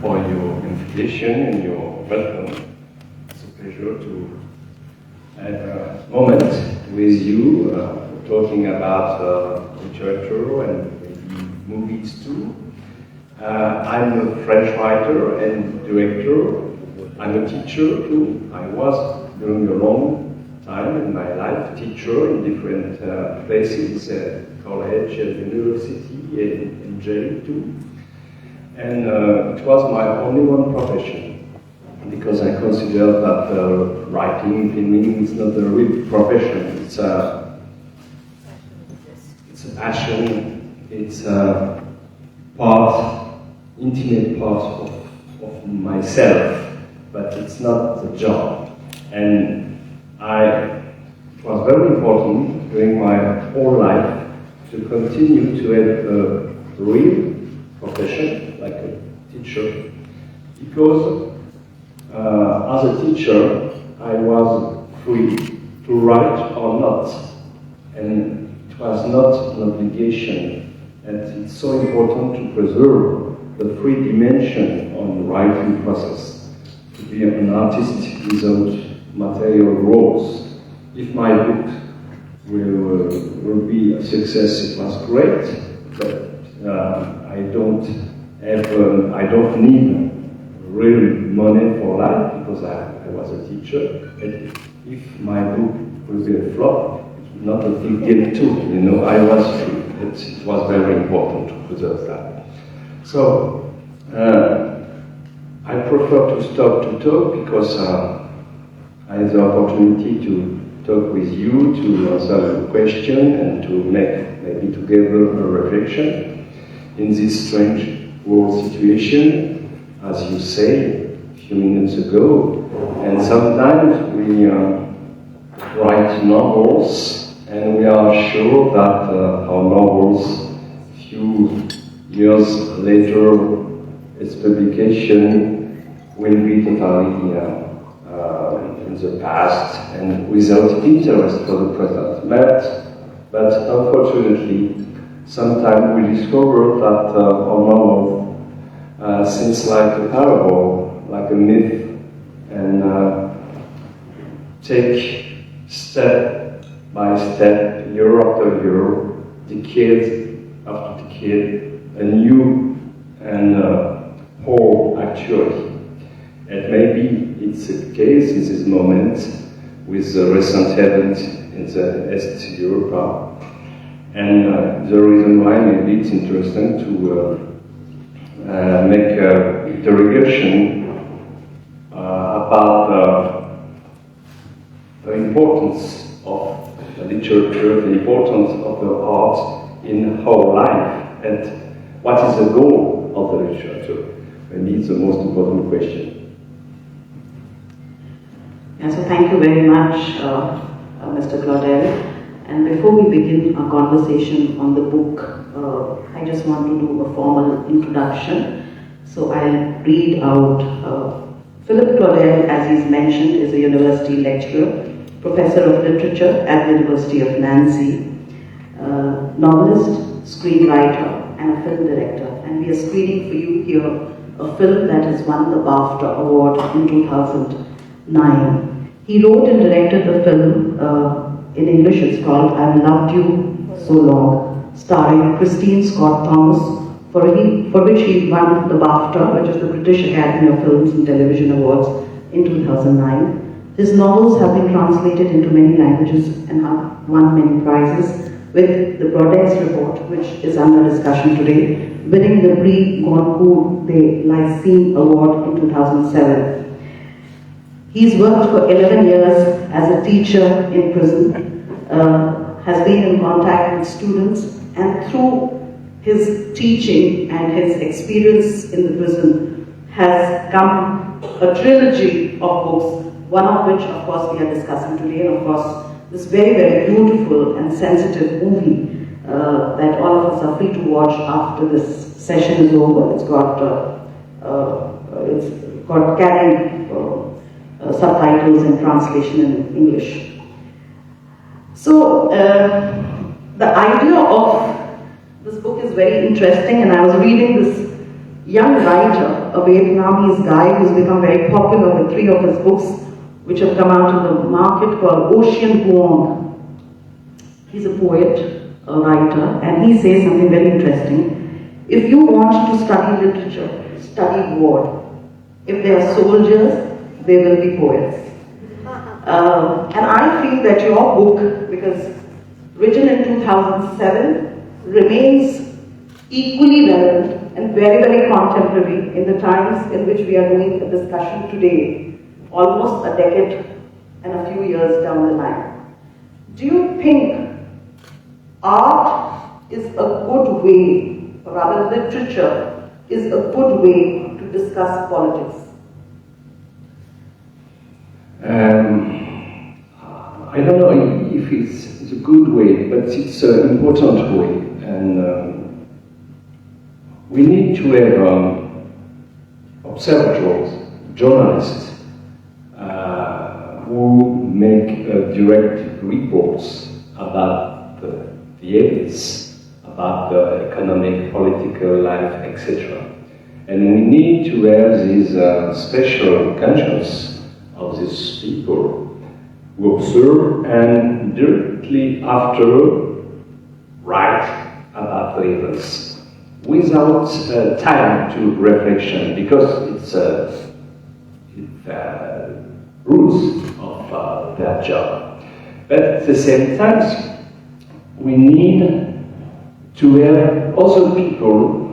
for your invitation and your welcome. It's a pleasure to have a moment with you talking about literature and maybe movies too. I'm a French writer and director. I'm a teacher too. I was during a long time in my life teacher in different places, college, university, and jail too. And it was my only one profession, because I consider that writing, filming is not a real profession. It's a passion. It's a intimate part of myself, but it's not the job. And it was very important during my whole life to continue to have a real profession, like a teacher, because as a teacher, I was free to write or not, and it was not an obligation, and it's so important to preserve the free dimension on the writing process, to be an artist without material roles. If my book will be a success, it was great, but I don't need real money for life, because I was a teacher. And if my book will be a flop, it's not a big deal too. I was free. It was very important to preserve that. So I prefer to stop to talk, because I have the opportunity to talk with you, to answer a question, and to make maybe together a reflection in this strange world situation, as you say a few minutes ago. And sometimes we write novels, and we are sure that our novels, few years later, its publication will be totally in the past and without interest for the present. But unfortunately, sometimes we discover that our novel seems like a parable, like a myth, and take step by step, year after year, decade after decade, a new and whole actuality. And maybe it's the case in this moment with the recent event in the East Europe. And the reason why maybe it's interesting to make a interrogation about the importance of literature, the importance of the art in our life, and what is the goal of the literature. Maybe it's the most important question. Yeah, so thank you very much, Mr. Claudel. And before we begin our conversation on the book, I just want to do a formal introduction. So I'll read out. Philippe Claudel, as he's mentioned, is a university lecturer, professor of literature at the University of Nancy, novelist, screenwriter, and a film director. And we are screening for you here a film that has won the BAFTA award in 2009. He wrote and directed the film, in English it's called I've Loved You So Long, starring Christine Scott Thomas, for which he won the BAFTA, which is the British Academy of Films and Television Awards, in 2009. His novels have been translated into many languages and have won many prizes, with the Brodeck report, which is under discussion today, winning the Prix Goncourt de Lycée Award in 2007. He's worked for 11 years as a teacher in prison, has been in contact with students, and through his teaching and his experience in the prison has come a trilogy of books, one of which, of course, we are discussing today, and of course, this very, very beautiful and sensitive movie that all of us are free to watch after this session is over. It's got carrying subtitles and translation in English. So the idea of this book is very interesting, and I was reading this young writer, a Vietnamese guy who's become very popular with 3 of his books which have come out in the market, called Ocean Vuong. He's a poet, a writer, and he says something very interesting. If you want to study literature, study war. If they are soldiers, they will be poets. And I feel that your book, because written in 2007, remains equally relevant and very, very contemporary in the times in which we are doing a discussion today, almost a decade and a few years down the line. Do you think art is a good way, or rather literature is a good way to discuss politics? I don't know if it's a good way, but it's an important way, and we need to have observatories, journalists, who make direct reports about the events, about the economic, political life, etc. And we need to have this special conscience of these people who observe and directly after write about the events without time to reflection, because it's rules of their job. But at the same time, we need to have other people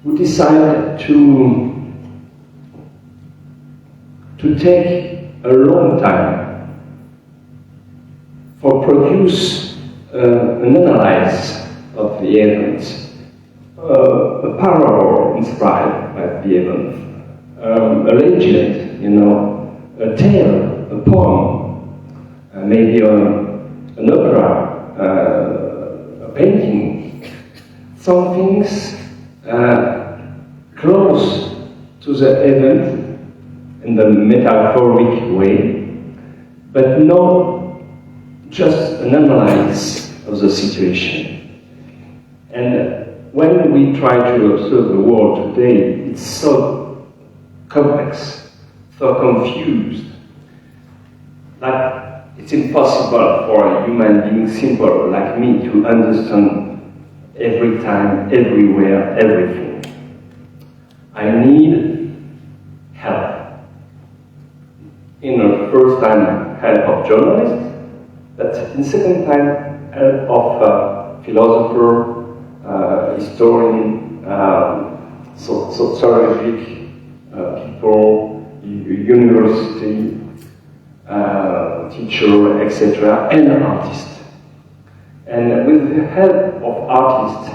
who decide to take a long time for produce an analysis of the event, a parable inspired by the event, a legend, a tale, a poem, maybe an opera, a painting, some things close to the event in the metaphoric way, but not just an analysis of the situation. And when we try to observe the world today, it's so complex, so confused, that it's impossible for a human being simple like me to understand every time, everywhere, everything. I need help. In the first time, help of journalists, but in second time, help of philosopher, historian, sociologic people, university, teacher, etc., and artist. And with the help of artists,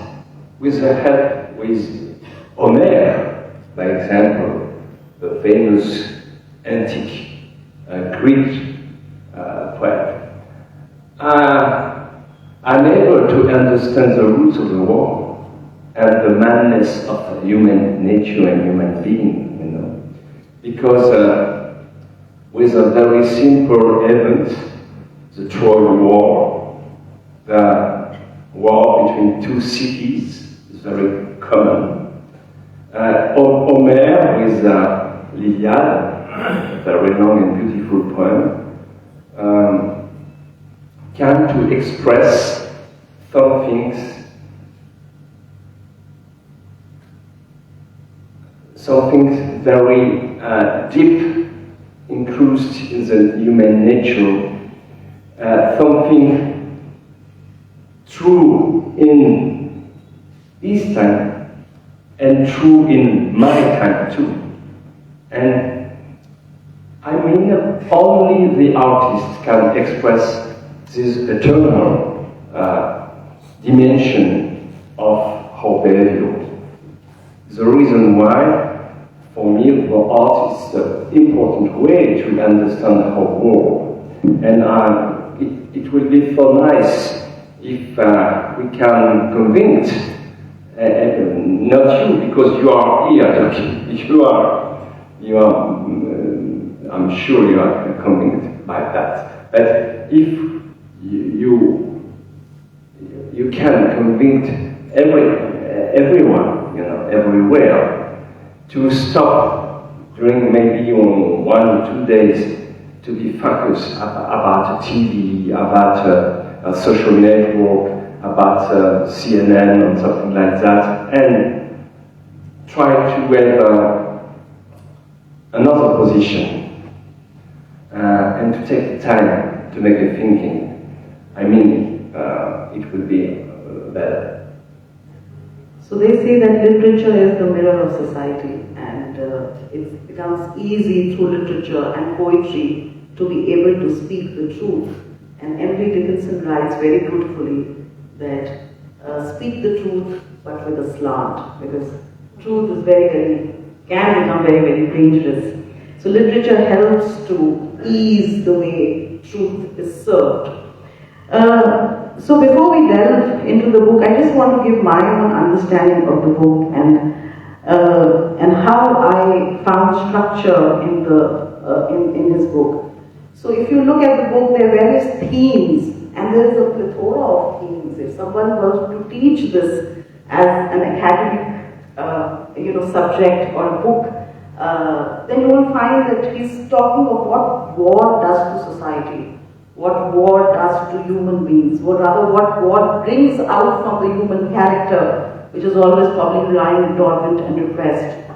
with the help with Homer, by example, the famous antique Greek poet, I'm able to understand the roots of the war and the madness of human nature and human being, because with a very simple event, the Troy War, the war between 2 cities is very common. Homer with l'Iliade, a very long and beautiful poem, can to express some things, something very deep, included in the human nature, something true in his time and true in my time too. And I mean, only the artist can express this eternal dimension of our behavior. The reason why, for me, the art is the important way to understand our world. And it will be so nice if we can convince, not you, because you are here, you are I'm sure you are convinced by that. But if you can convince everyone everywhere, to stop during maybe 1 or 2 days to be focused about TV, about a social network, about CNN or something like that, and try to have another position and to take the time to make a thinking. I mean, it will be better. So they say that literature is the mirror of society, and it becomes easy through literature and poetry to be able to speak the truth. And Emily Dickinson writes very beautifully that speak the truth but with a slant, because truth is can become very, very dangerous. So literature helps to ease the way truth is served. So before we delve into the book, I just want to give my own understanding of the book and how I found structure in his book. So if you look at the book, there are various themes, and there is a plethora of themes. If someone were to teach this as an academic subject or a book, then you will find that he's talking of what war does to society, what war does to human beings, what war brings out from the human character, which is always probably lying dormant and repressed.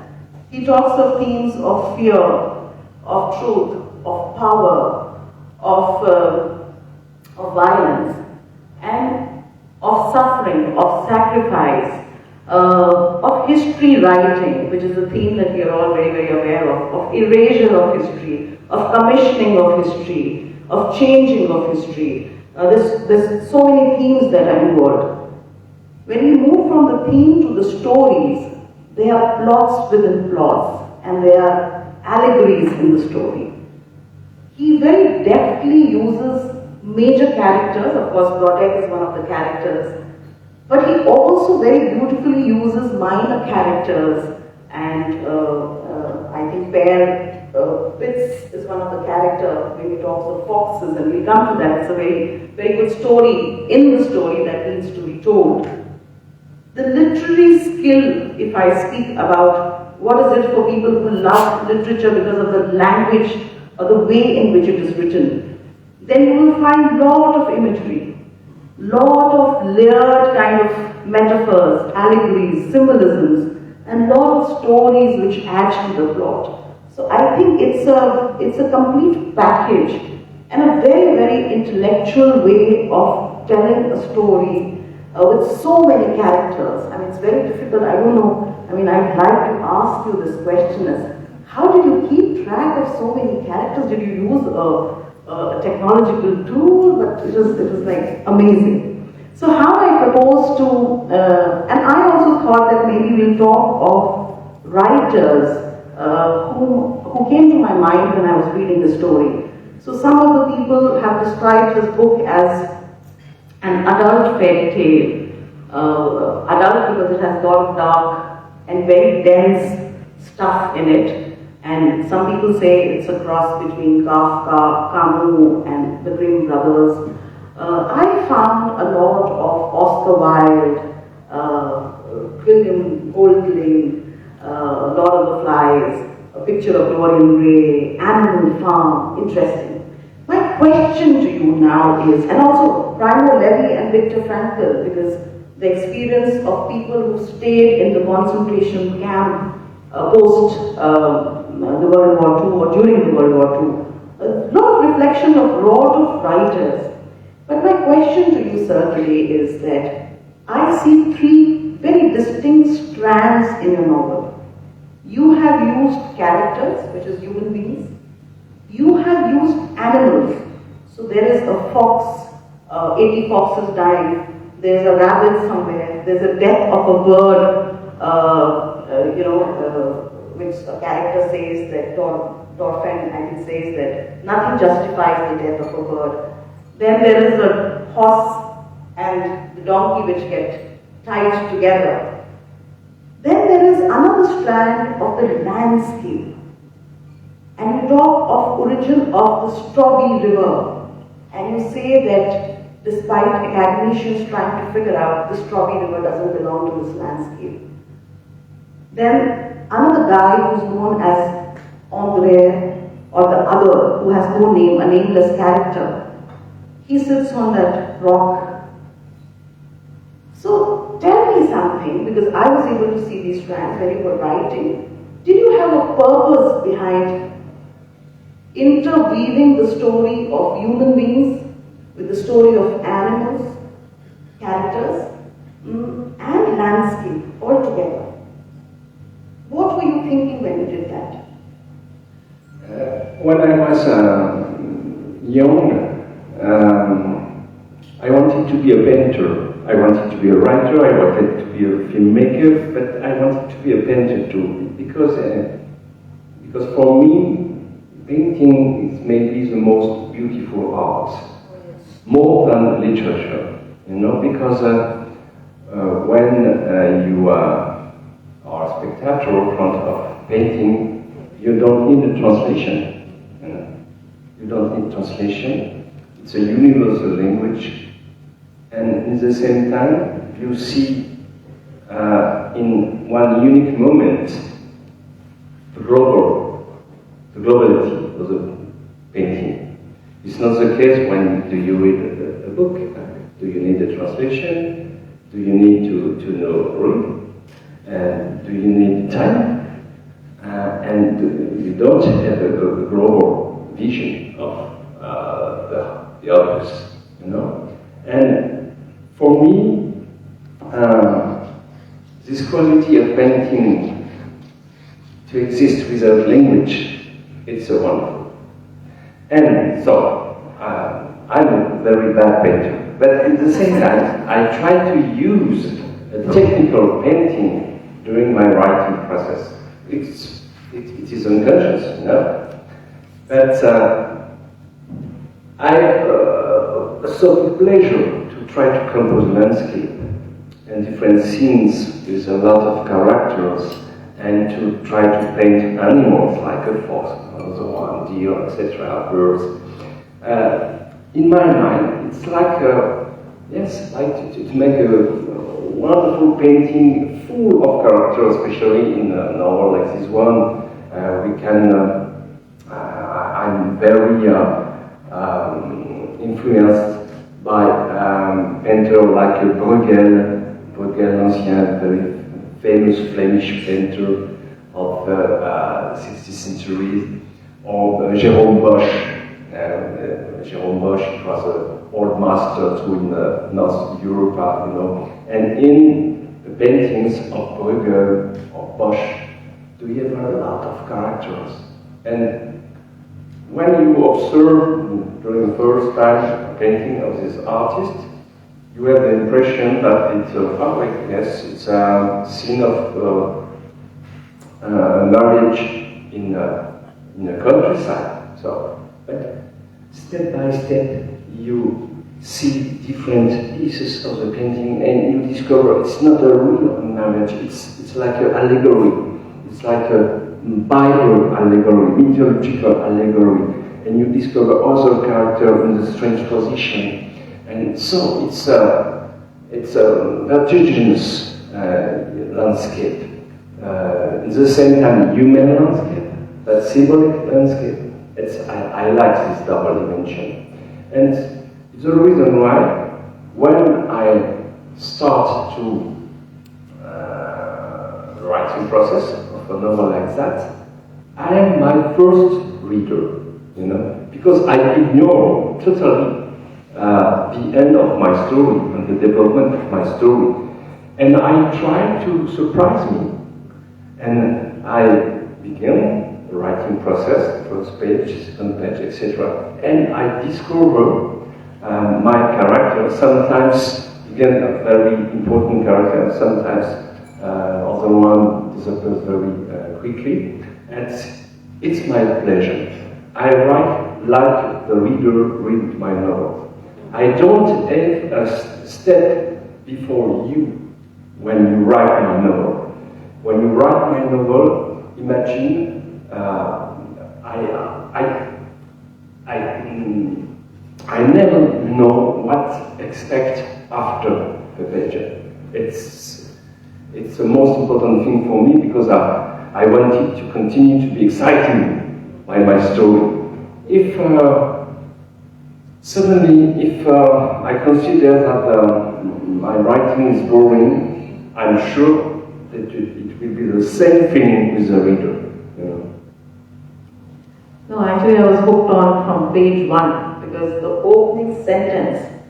He talks of themes of fear, of truth, of power, of violence, and of suffering, of sacrifice, of history writing, which is a theme that we are all very, very aware of erasure of history, of commissioning of history, of changing of history. There's so many themes that are involved. When we move from the theme to the stories, there are plots within plots, and there are allegories in the story. He very deftly uses major characters. Of course, Brodeck is one of the characters, but he also very beautifully uses minor characters, and I think Pitts is one of the characters when he talks of foxes, and we'll come to that. It's a very, very good story in the story that needs to be told. The literary skill, if I speak about what is it for people who love literature because of the language or the way in which it is written, then you will find lot of imagery, lot of layered kind of metaphors, allegories, symbolisms, and lot of stories which add to the plot. So I think it's a complete package and a very, very intellectual way of telling a story with so many characters. I mean, it's very difficult. I don't know. I mean, I'd like to ask you this question: how did you keep track of so many characters? Did you use a technological tool? But it was like amazing. So how I propose to, and I also thought that maybe we'll talk of writers who came to my mind when I was reading the story. So some of the people have described this book as an adult fairy tale. Adult because it has a lot of dark and very dense stuff in it. And some people say it's a cross between Kafka, Camus, and the Grimm brothers. I found a lot of Oscar Wilde, William Golding, Lord of the Flies, A Picture of Dorian Gray, Animal Farm, interesting. My question to you now is, and also Primo Levi and Viktor Frankl, because the experience of people who stayed in the concentration camp post the World War II or during the World War II, a lot of reflection of a lot of writers. But my question to you, sir, today is that I see three very distinct strands in your novel. You have used characters, which is human beings. You have used animals. So there is a fox, 80 foxes died. There's a rabbit somewhere. There's a death of a bird, which a character says that Thorfinn, I think, says that nothing justifies the death of a bird. Then there is a horse and the donkey which get tied together. Then there is another strand of the landscape. And you talk of origin of the Strawberry River. And you say that despite academicians trying to figure out the Strawberry River doesn't belong to this landscape. Then another guy who's known as Andre, or the other who has no name, a nameless character, he sits on that rock. So tell me something, because I was able to see these strands when you were writing. Did you have a purpose behind interweaving the story of human beings with the story of animals, characters, and landscape altogether? What were you thinking when you did that? When I was young, I wanted to be a painter. I wanted to be a writer. I wanted to be a filmmaker, but I wanted to be a painter too, because for me, painting is maybe the most beautiful art, more than literature. You know, because when you are a spectator in front of painting, you don't need a translation. You don't need translation. It's a universal language. And at the same time, you see in one unique moment the globality of the painting. It's not the case when you read a book. Do you need a translation? Do you need to know read? Do you need time? And you don't have a global vision of the others, you know. And for me, this quality of painting to exist without language, it's so wonderful. And so, I'm a very bad painter, but at the same time, I try to use a technical painting during my writing process. It is unconscious, you know. But I saw with pleasure to try to compose landscape and different scenes with a lot of characters, and to try to paint animals like a fox, another one, deer, etc., birds. In my mind, it's like to make a wonderful painting full of characters, especially in a novel like this one. I'm very influenced by painter like Brodeck, l'ancien, very famous Flemish painter of the 16th century, or Jérôme Bosch. Jérôme Bosch was an old master too in North Europe, you know. And in the paintings of Brodeck or Bosch, you have a lot of characters. And when you observe during the first time a painting of this artist, you have the impression that it's a scene of marriage in a countryside. So, but step by step, you see different pieces of the painting, and you discover it's not a real marriage. It's like an allegory. It's like a Bible allegory, mythological allegory, and you discover other characters in the strange position. And so it's a vertiginous landscape. At the same time, human landscape, but symbolic landscape. I like this double dimension. And it's the reason why, when I start to writing process of a novel like that, I am my first reader, you know, because I ignore totally the end of my story and the development of my story, and I try to surprise me. And I begin the writing process, first page, second page, etc. And I discover my character. Sometimes, again, a very important character. Sometimes other one disappears very quickly. And it's my pleasure. I write like the reader reads my novel. I don't have a step before you when you write my novel. When you write my novel, imagine I never know what to expect after the page. it's the most important thing for me because I wanted to continue to be excited by my story. If suddenly, if I consider that my writing is boring, I'm sure that it will be the same feeling with the reader. You know? No, actually I was hooked on from page 1 because the opening sentence,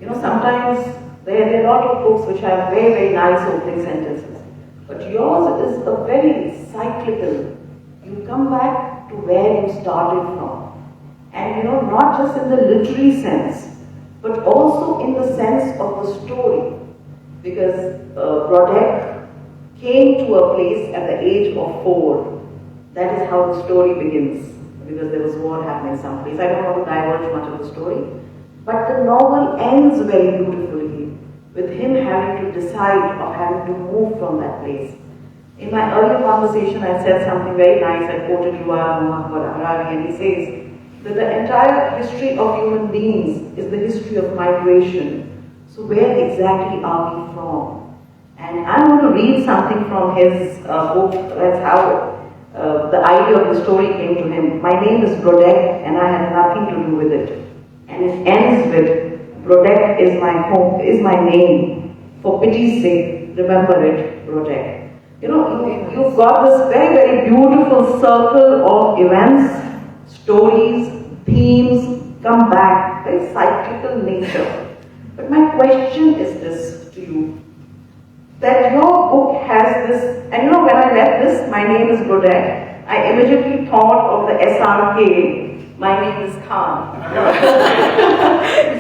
you know, sometimes there are a lot of books which have very, very nice opening sentences, but yours is a very cyclical. You come back to where you started from. And you know, not just in the literary sense, but also in the sense of the story. Because Brodeck came to a place at the age of 4. That is how the story begins. Because there was war happening someplace. I don't want to diverge much of the story. But the novel ends very beautifully with him having to decide or having to move from that place. In my earlier conversation, I said something very nice. I quoted Yuval Noah Harari, and he says that the entire history of human beings is the history of migration. So where exactly are we from? And I'm going to read something from his book. That's how the idea of the story came to him. My name is Brodeck, and I had nothing to do with it. And it ends with, Brodeck is my home, is my name. For pity's sake, remember it, Brodeck. You know, you've got this very, very beautiful circle of events, stories, themes, come back, very cyclical nature. But my question is this to you, that your book has this, and you know, when I read this, my name is Brodeck, I immediately thought of the SRK, my name is Khan.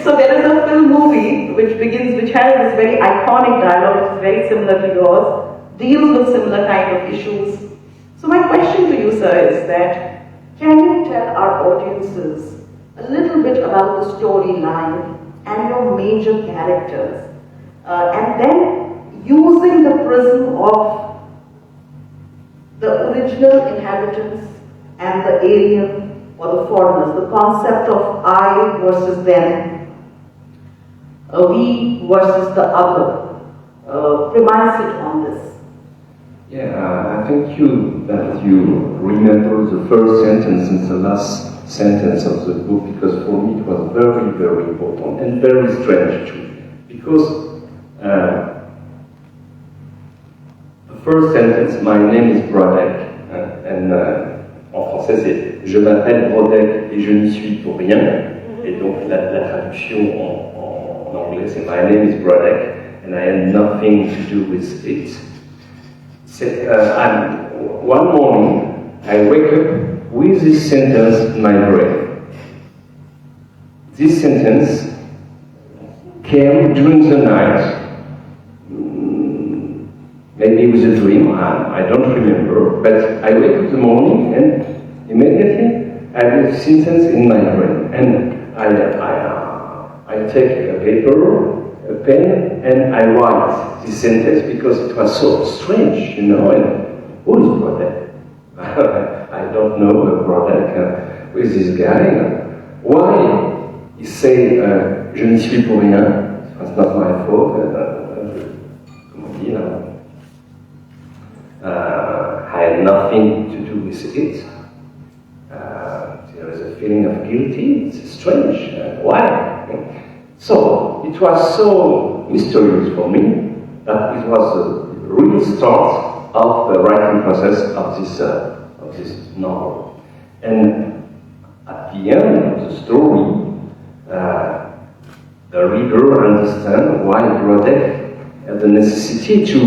So there is a film movie which has this very iconic dialogue, which is very similar to yours, deals with similar kind of issues. So my question to you, sir, is that, can you tell our audiences a little bit about the storyline and your major characters? And then, using the prism of the original inhabitants and the alien or the foreigners, the concept of I versus them, we versus the other, premise it on this. Yeah, I thank you that you remember the first sentence and the last sentence of the book, because for me it was very, very important and very strange too. Because the first sentence, my name is Brodeck, and en français c'est je m'appelle Brodeck et je n'y suis pour rien. Et donc la traduction en anglais c'est my name is Brodeck and I had nothing to do with it. One morning, I wake up with this sentence in my brain. This sentence came during the night, maybe with a dream, I don't remember, but I wake up in the morning and immediately I have this sentence in my brain. And I take a paper, a pen, and I write this sentence because it was so strange, you know. And who is Brodeck? I don't know Brodeck. Who is this guy? Why he say je n'y suis pour rien? It's not my fault. I had nothing to do with it. There is a feeling of guilty. It's strange. Why? So it was so mysterious for me that it was the real start of the writing process of this novel. And at the end of the story, the reader understands why Brodeck had the necessity to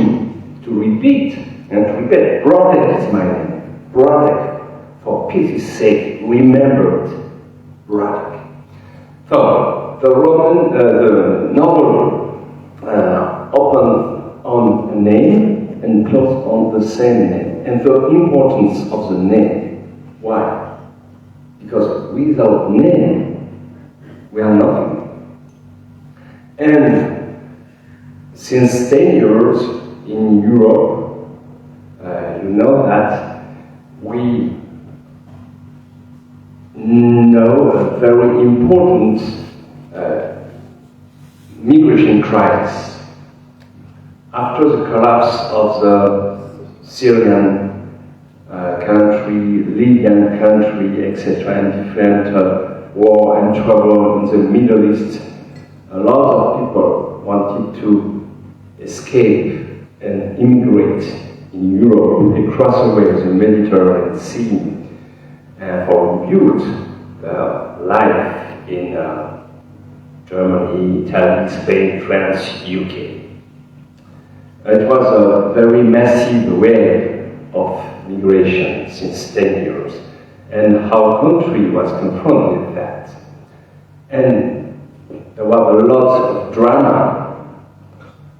repeat and to repeat. Brodeck is my name. Brodeck, for pity's sake, remember it. Brodeck. So the novel opened on a name and closed on the same name. And the importance of the name. Why? Because without name, we are nothing. And since 10 years in Europe, you know that we know a very important migration crisis. after the collapse of the Syrian country, Libyan country, etc., and different war and trouble in the Middle East, a lot of people wanted to escape and immigrate in Europe, across away the Mediterranean Sea, for rebuild life in Germany, Italy, Spain, France, UK. It was a very massive wave of migration since 10 years, and our country was confronted with that. And there was a lot of drama,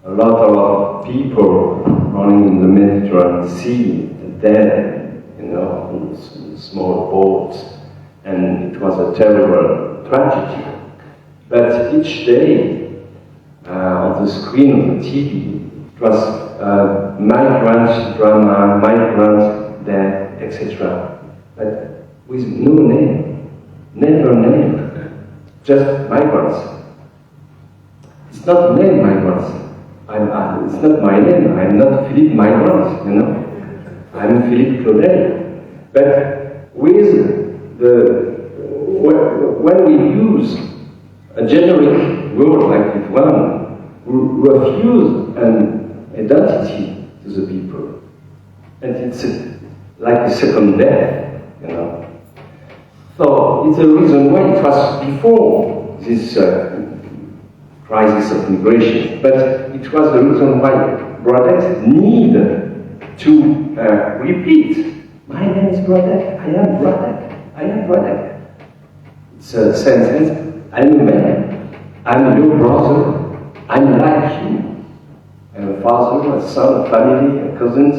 a lot of people running in the Mediterranean Sea, dead, on small boats, and it was a terrible tragedy. But each day, on the screen of the TV, it was migrants drama, migrants death, etc. But with no name, never name, just migrants. It's not name migrants. It's not my name. I'm not Philippe Migrant, I'm Philippe Claudel. But with when we use a generic word like this one, we refuse an identity to the people. And it's like a second death, So it's a reason why it was before this crisis of migration, but it was the reason why Brodeck needed to repeat, my name is Brodeck, I am Brodeck, I am Brodeck. It's a sentence, I'm a man, I'm your brother, I'm like you. I'm a father, a son, a family, a cousins,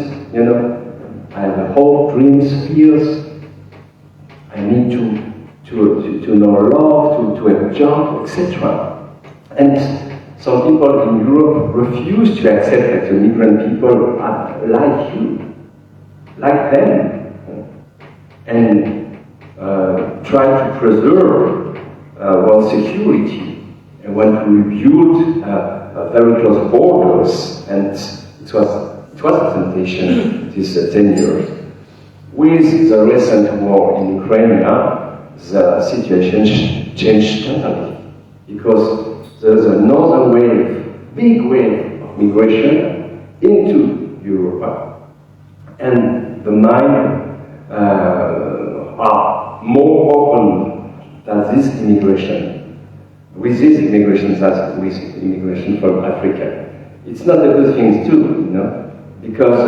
I have hope, dreams, fears. I need to know love, to have a job, etc. And some people in Europe refuse to accept that the migrant people are like you, like them, and try to preserve one's security and want to rebuild very close borders. And it was a temptation these 10 years. With the recent war in Ukraine, the situation changed totally, because there's another wave, big wave of migration into Europe, and the minds are more open than this immigration, with this immigration than with immigration from Africa. It's not a good thing too, because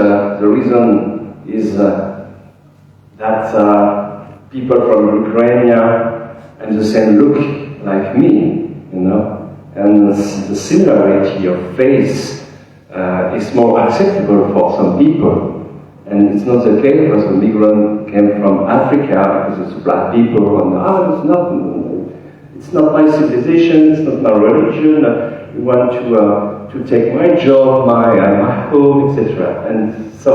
the reason is that people from Ukraine have the same look like me, and the similarity of face is more acceptable for some people. And it's not the case because the migrant came from Africa, because it's black people, and it's not my civilization, it's not my religion, you want to take my job, my home, etc. And so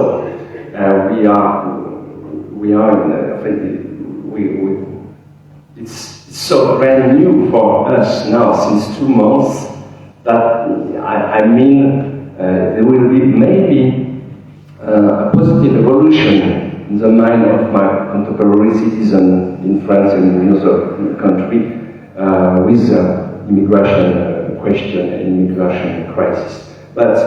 it's so brand new for us now, since 2 months, that there will be maybe a positive evolution in the mind of my contemporary citizens in France and in other countries with the immigration question and immigration crisis. But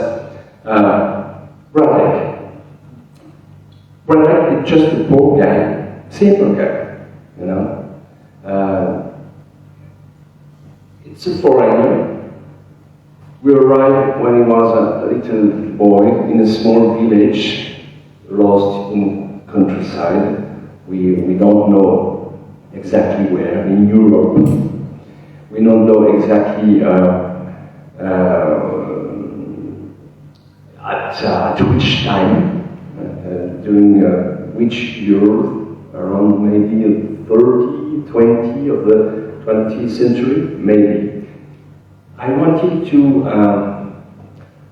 Brodeck is just a poor guy, simple guy, It's a foreigner. We arrived when he was a little boy in a small village, lost in countryside. We don't know exactly where, in Europe. We don't know exactly at which time, during which year, around maybe 30, 20 of the 20th century, maybe. I wanted to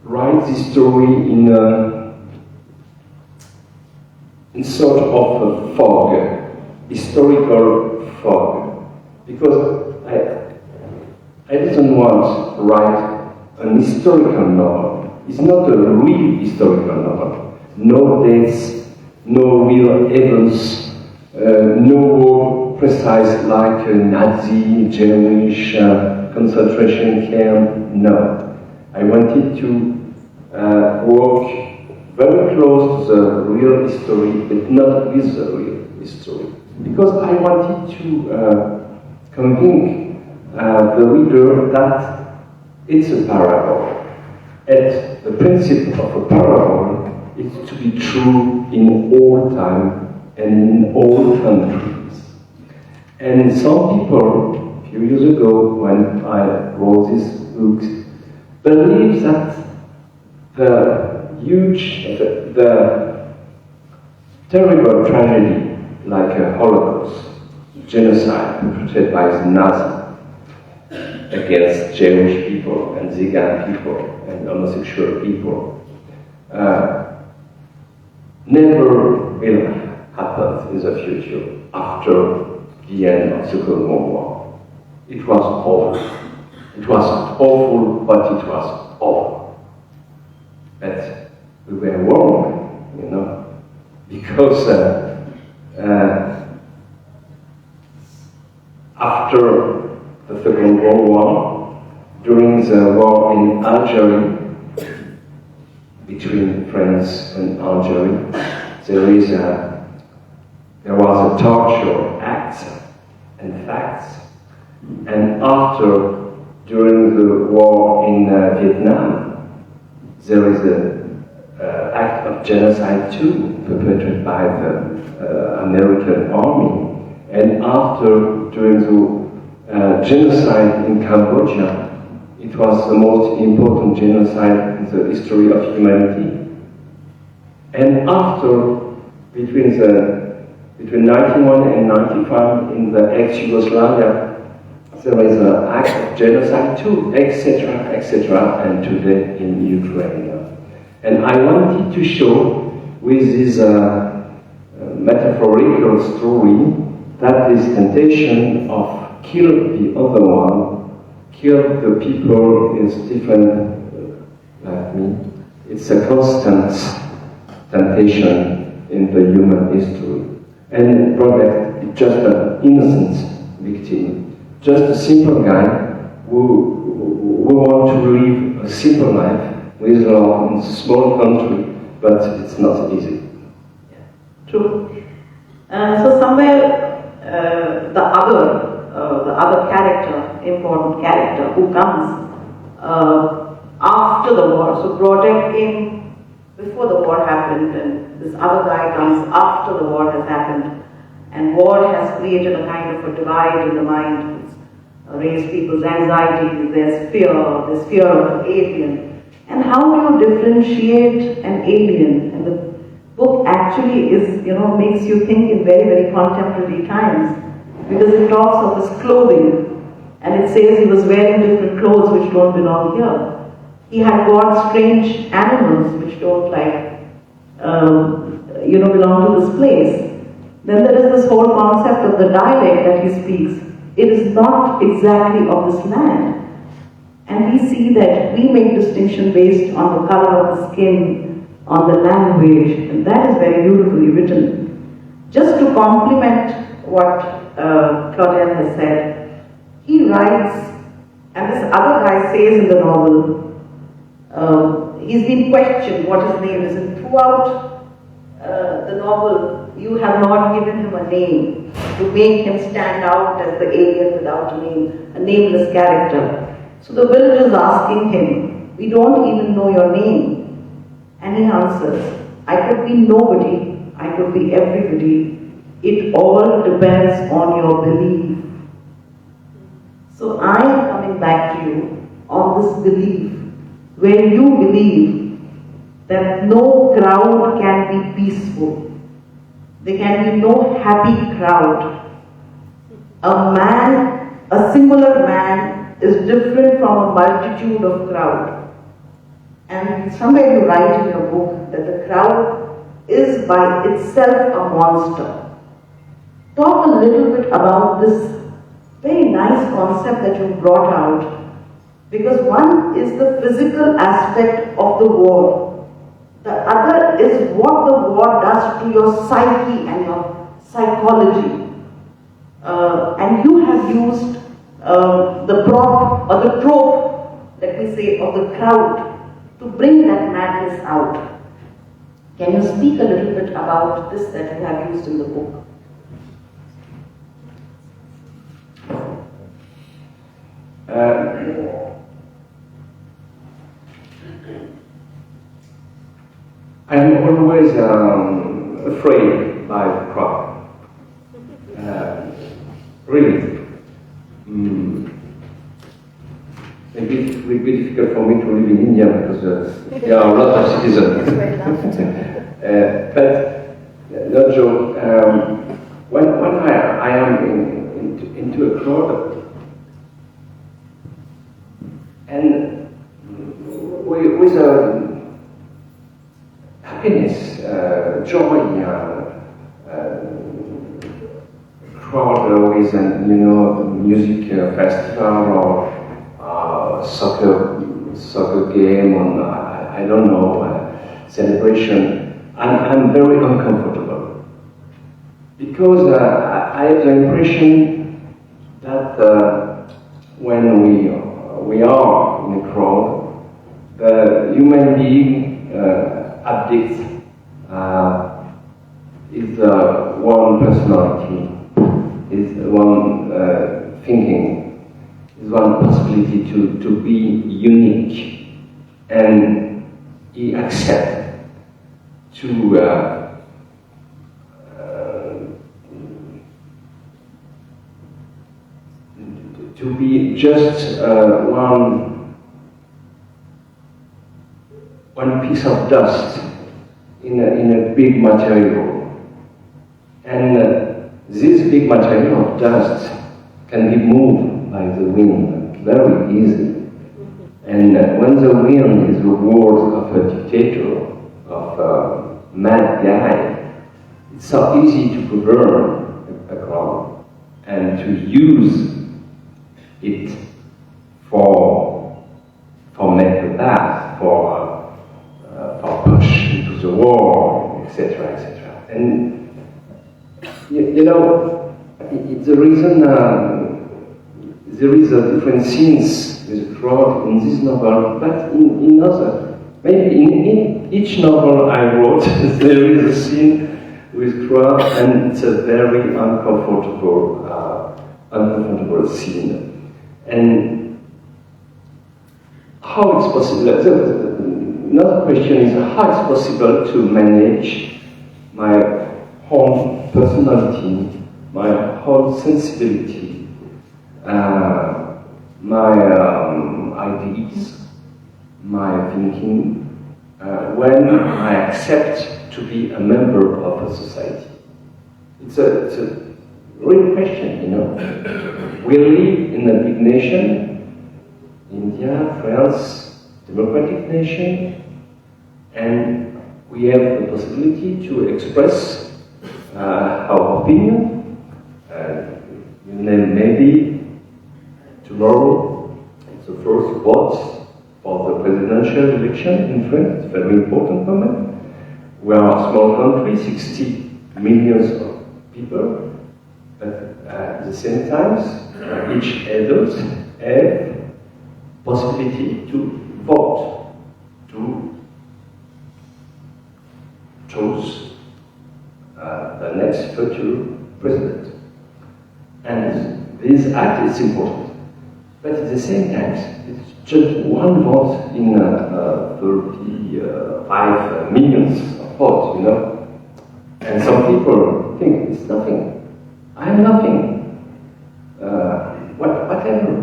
write this story in sort of a fog, historical fog, because I didn't want to write an historical novel. It's not a real historical novel. No dates, no real events, no precise like a Nazi, Jewish concentration camp. No. I wanted to work very close to the real history, but not with the real history. Because I wanted to convince the reader that it's a parable. And the principle of a parable is to be true in all time and in all countries. And some people, a few years ago, when I wrote this book, believe that the terrible tragedy, like a Holocaust, genocide perpetrated by the Nazis against Jewish people and Zigan people and homosexual people, never will happen in the future after the end of the Second World War. It was awful. It was awful, but it was awful. But we were wrong, you know, because after the Second World War, during the war in Algeria, between France and Algeria, there was a torture act and facts. And after, during the war in Vietnam, there is an act of genocide too, perpetrated by the American army. And after, during the genocide in Cambodia, it was the most important genocide in the history of humanity. And after, between 1991 and 95 in the ex-Yugoslavia, there is an act of genocide too, etc., etc., and today in Ukraine. And I wanted to show with this metaphorical story that this temptation of kill the other one, kill the people is different like me. It's a constant temptation in the human history. And Brodeck is just an innocent victim, just a simple guy who wants to live a simple life with love in a small country, but it's not easy. True. So somewhere the other character, important character, who comes after the war. So Brodeck came before the war happened, and this other guy comes after the war has happened. And war has created a kind of a divide in the mind. It's raised people's anxiety, there's fear of an alien. And how do you differentiate an alien? And the book actually is, makes you think in very, very contemporary times, because it talks of his clothing, and it says he was wearing different clothes which don't belong here. He had got strange animals which don't belong to this place. Then there is this whole concept of the dialect that he speaks. It is not exactly of this land. And we see that we make distinction based on the color of the skin, on the language, and that is very beautifully written. Just to complement what Claudel has said, he writes, and this other guy says in the novel, he's been questioned what his name is, and throughout the novel, you have not given him a name to make him stand out as the alien without a name, a nameless character. So the villagers asking him, we don't even know your name. And he answers, I could be nobody, I could be everybody. It all depends on your belief. So I am coming back to you on this belief, where you believe that no crowd can be peaceful. There can be no happy crowd. A singular man is different from a multitude of crowd. And somewhere you write in your book that the crowd is by itself a monster. Talk a little bit about this very nice concept that you brought out, Because one is the physical aspect of the war. The other is what the war does to your psyche and your psychology. And you have used the prop or the trope, let me say, of the crowd to bring that madness out. Can you speak a little bit about this that you have used in the book? I am always afraid by the crowd. Really. Maybe it will be difficult for me to live in India because there are a lot of citizens. But no joke. When I am into a crowd and with a happiness, joy, crowd with music festival or soccer game or I don't know celebration, I'm very uncomfortable because I have the impression that when we are in a crowd, the human being addict is one personality, is one thinking, is one possibility to be unique, and he accepts to be just one piece of dust in a big material, and this big material of dust can be moved by the wind very easily. And when the wind is the words of a dictator, of a mad guy, it's so easy to govern a crowd and to use it for make a path, for push into the war, etc., etc. And it's the reason there is a different scenes with the crowd in this novel, but in other, maybe in each novel I wrote, there is a scene with crowd, and it's a very uncomfortable scene. And how it's possible? Another question is how it's possible to manage my whole personality, my whole sensibility, my ideas, my thinking, when I accept to be a member of a society. It's a real question, We live in a big nation, India, France, democratic nation, and we have the possibility to express our opinion. Maybe tomorrow it's the first vote for the presidential election in France. It's a very important moment. We are a small country, 60 million of people, but at the same time, each adult have possibility to vote, to choose the next future president. And this act is important. But at the same time, it's just one vote in 35 millions of votes, And some people think it's nothing. I'm nothing. Whatever.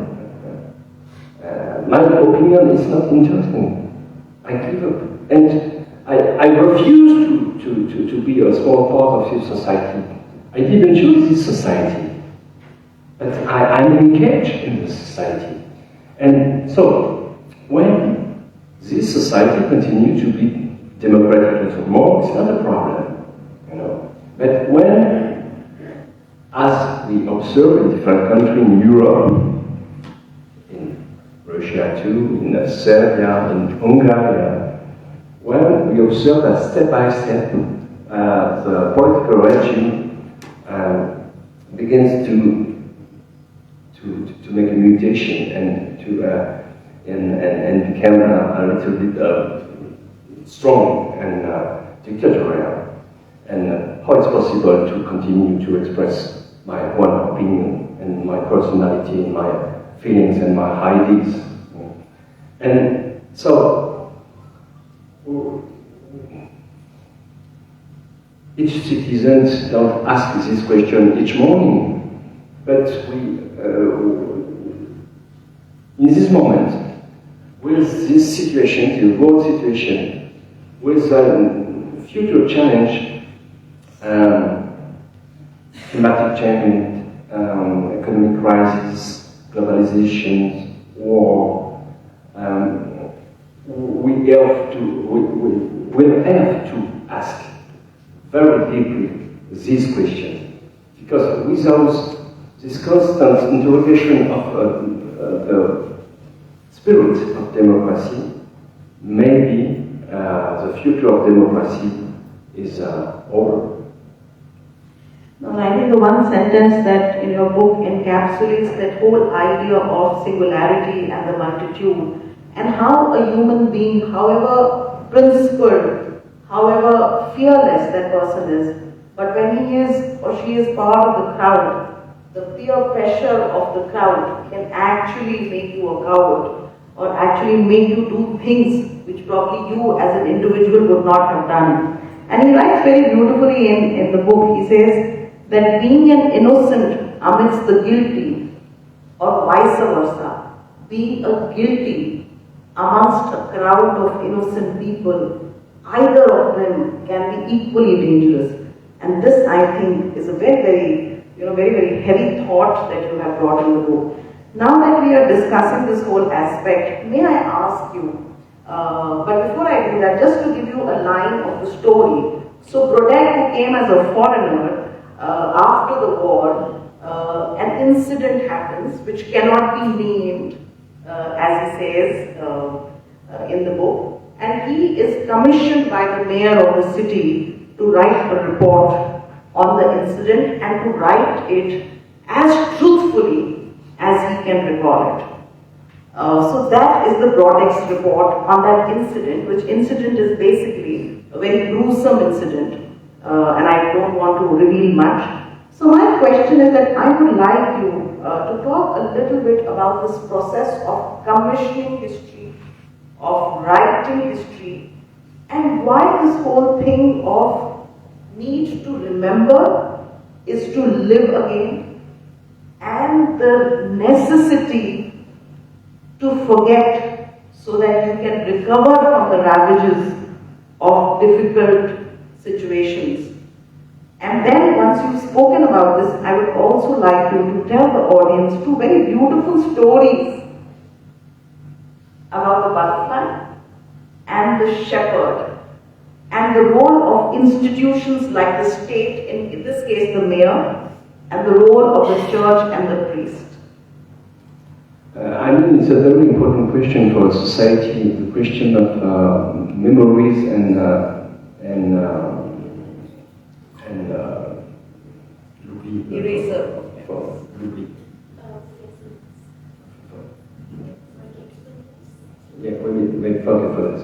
My opinion is not interesting. I give up. And I refuse to be a small part of this society. I didn't choose this society. But I'm engaged in this society. And so, when this society continues to be democratic and more, it's not a problem. But when, as we observe in different countries in Europe, in Russia, Russia too, in Serbia, in Hungary, when we observe that step by step the political regime begins to make a mutation and become a little bit strong and dictatorial. And how it's possible to continue to express my own opinion and my personality and my feelings and my ideas. And so each citizen don't ask this question each morning, but we in this moment, with this situation, the world situation, with the future challenge, climatic change, economic crisis, globalization, war, we will have to ask very deeply this question, because without this constant interrogation of the spirit of democracy, maybe the future of democracy is over. No, I think the one sentence that in your book encapsulates that whole idea of singularity and the multitude, and how a human being, however principled, however fearless that person is, but when he is or she is part of the crowd, the peer pressure of the crowd can actually make you a coward, or actually make you do things which probably you as an individual would not have done. And he writes very beautifully in the book, he says that being an innocent amidst the guilty, or vice versa, being a guilty amongst a crowd of innocent people, either of them can be equally dangerous. And this, I think, is a very heavy thought that you have brought in the book. Now that we are discussing this whole aspect, may I ask you, but before I do that, just to give you a line of the story. So Brodeck, who came as a foreigner after the war, an incident happens which cannot be named, as he says in the book, and he is commissioned by the mayor of the city to write a report on the incident and to write it as truthfully as he can recall it. So that is the Brodeck's report on that incident, which incident is basically a very gruesome incident, and I don't want to reveal much. So my question is that I would like you to talk a little bit about this process of commissioning history, of writing history, and why this whole thing of need to remember is to live again, and the necessity to forget so that you can recover from the ravages of difficult situations. And then once you've spoken about this, I would also like you to tell the audience two very beautiful stories about the butterfly and the shepherd, and the role of institutions like the state, in this case the mayor, and the role of the church and the priest. I mean, it's a very important question for society, the question of memories and eraser. Yeah, we forget for that.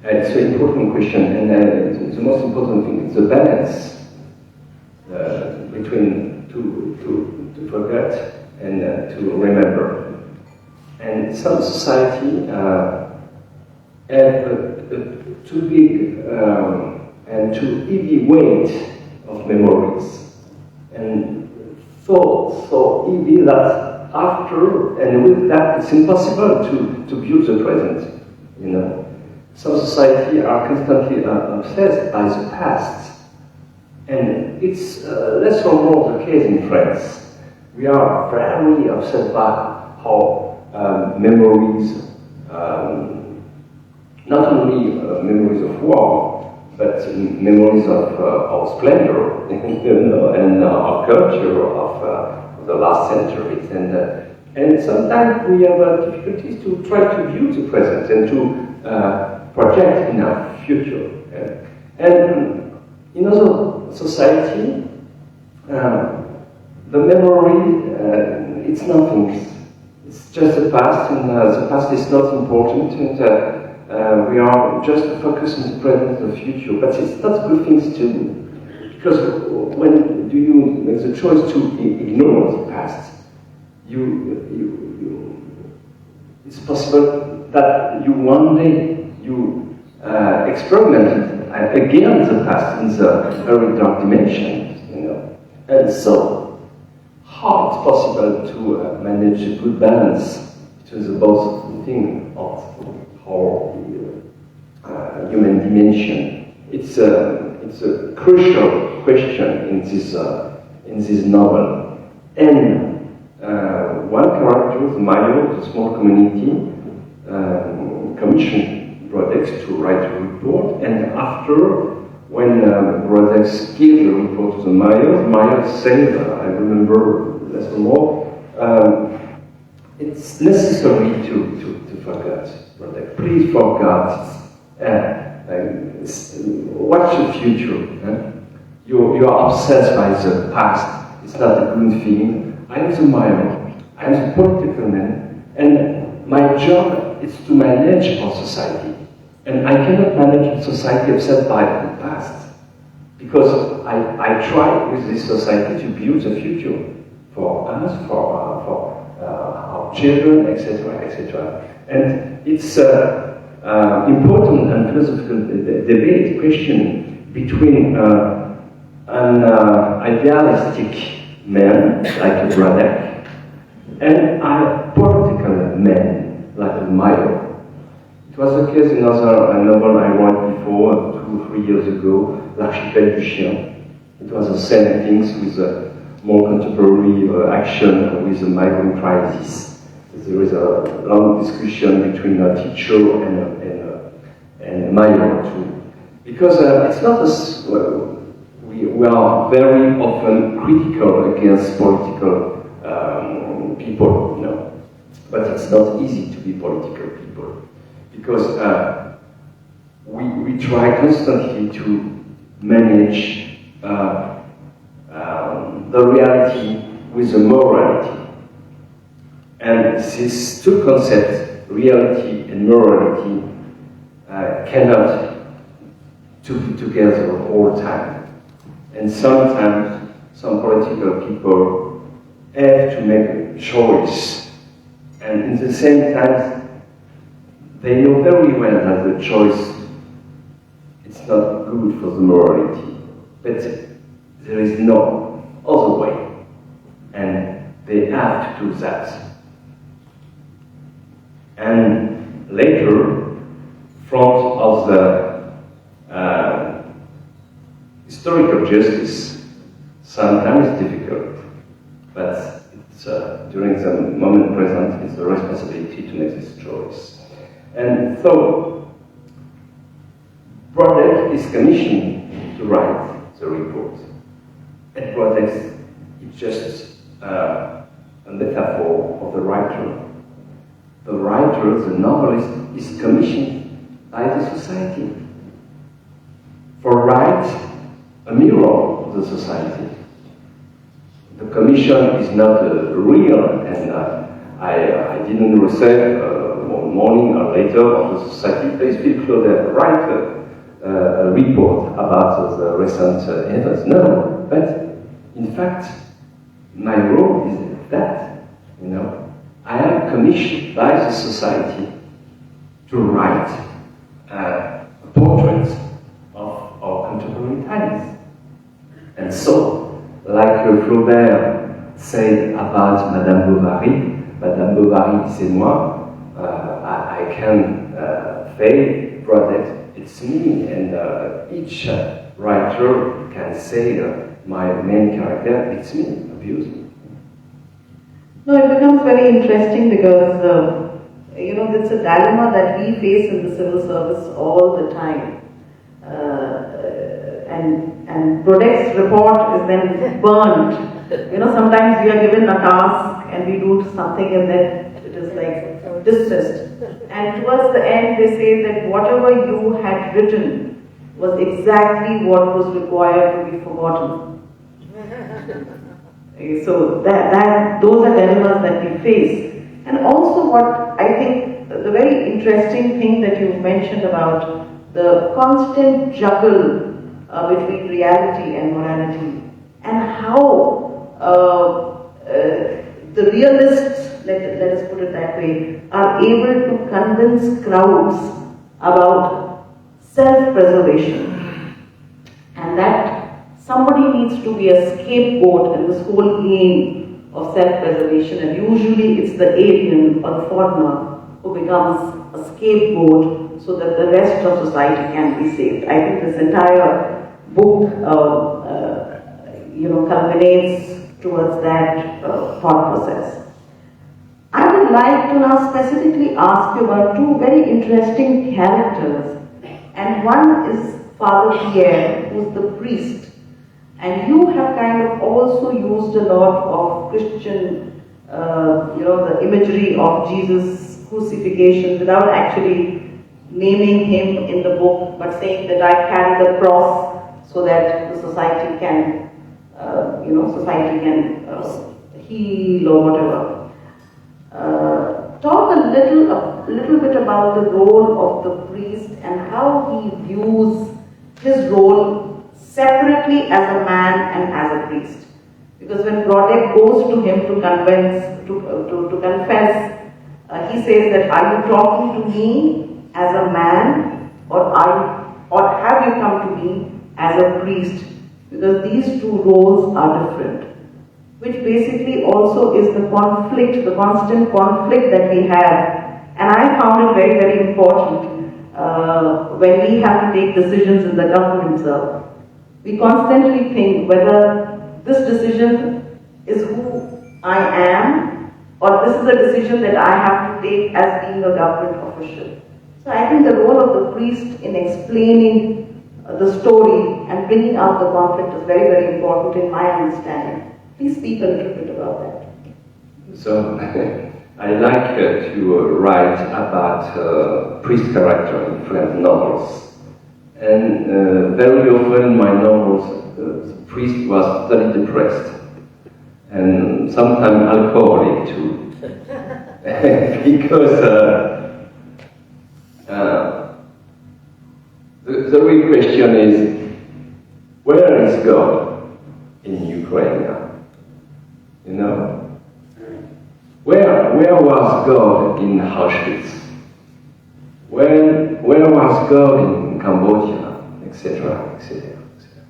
It's an important question, and the most important thing is the balance between to forget and to remember. And some society have a too big and too heavy weight of memories, and so heavy that after and with that it's impossible to view the present. You know, some society are constantly obsessed by the past, and it's less or more the case in France. We are very obsessed by how memories, not only memories of war, but memories of our splendor, you know, and our culture of the last centuries, and And sometimes we have difficulties to try to view the present and to project in our future. And in other society, the memory, it's nothing. It's just the past, and the past is not important, and we are just focused on the present and the future. But it's not good things to do, because when do you make the choice to ignore the past, it's possible that you one day you experiment again the past in the very dark dimensions, you know, and so. How it's possible to manage a good balance between the both things of our human dimension? It's a crucial question in this novel. And one character, the mayor of the small community, commissioned Brodeck to write a report, and after, when Brodeck gave the report to the mayor said, I remember less or more, it's necessary to forget Brodeck. Please forget. Watch the future. You are obsessed by the past. It's not a good thing. I am the mayor. I am the political man, and my job is to manage our society. And I cannot manage a society upset by the past, because I try with this society to build a future for us, for our children, etc., etc. And it's important and philosophical debate, question between an idealistic man like Brodeck and a political man like Mayo. It was the case in another novel I wrote before, 2 or 3 years ago, L'Archipel du Chien. It was the same things with more contemporary action with the migrant crisis. There is a long discussion between a teacher and a migrant too. Because it's not as we are very often critical against political people, you know. But it's not easy to be political people, because we try constantly to manage the reality with the morality. And these two concepts, reality and morality, cannot to be together all the time. And sometimes some political people have to make a choice. And in the same time, they know very well that the choice is not good for the morality. But there is no other way. And they have to do that. And later, front of the historical justice, sometimes difficult, but it's, during the moment present, it's the responsibility to make this choice. And so, Brodeck is commissioned to write the report. And Brodeck is just a metaphor of the writer. The writer, the novelist, is commissioned by the society for write a mirror of the society. The commission is not real, and I didn't receive one morning or later of the society. Please, Philippe Claudel, write a report about the recent events. No, but in fact, my role is that, you know. I am commissioned by the society to write a portrait of our contemporary times. And so, like Flaubert said about Madame Bovary, c'est moi, I can say, Brodeck, it's me, and each writer can say, my main character, it's me, abuse me. No, it becomes very interesting because, it's a dilemma that we face in the civil service all the time. And Brodeck's report is then burnt Sometimes we are given a task and we do something and then it is like dismissed. And towards the end they say that whatever you had written was exactly what was required to be forgotten. So those are dilemmas that we face. And also what I think the very interesting thing that you mentioned about the constant juggle between reality and morality, and how the realists, let us put it that way, are able to convince crowds about self-preservation, and that somebody needs to be a scapegoat in this whole game of self-preservation, and usually it's the alien or the foreigner who becomes a scapegoat so that the rest of society can be saved. I think this entire book culminates towards that thought process. I would like to now specifically ask you about two very interesting characters, and one is Father Pierre, who's the priest, and you have kind of also used a lot of Christian, the imagery of Jesus' crucifixion without actually naming him in the book, but saying that I carry the cross so that the society can, heal or whatever. Talk a little bit about the role of the priest and how he views his role separately as a man and as a priest. Because when Brodeck goes to him to confess, he says that, are you talking to me as a man, or have you come to me as a priest? Because these two roles are different, which basically also is the conflict, the constant conflict that we have. And I found it very, very important when we have to take decisions in the government itself. We constantly think whether this decision is who I am, or this is a decision that I have to take as being a government official. So I think the role of the priest in explaining the story and bringing out the conflict is very, very important in my understanding. Please speak a little bit about that. So, I like to write about priest character in French novels. And very often in my novels, the priest was very depressed. And sometimes alcoholic too. Because the real question is, where is God in Ukraine now? Where was God in Auschwitz? Where was God in Cambodia, etc., etc., etc.?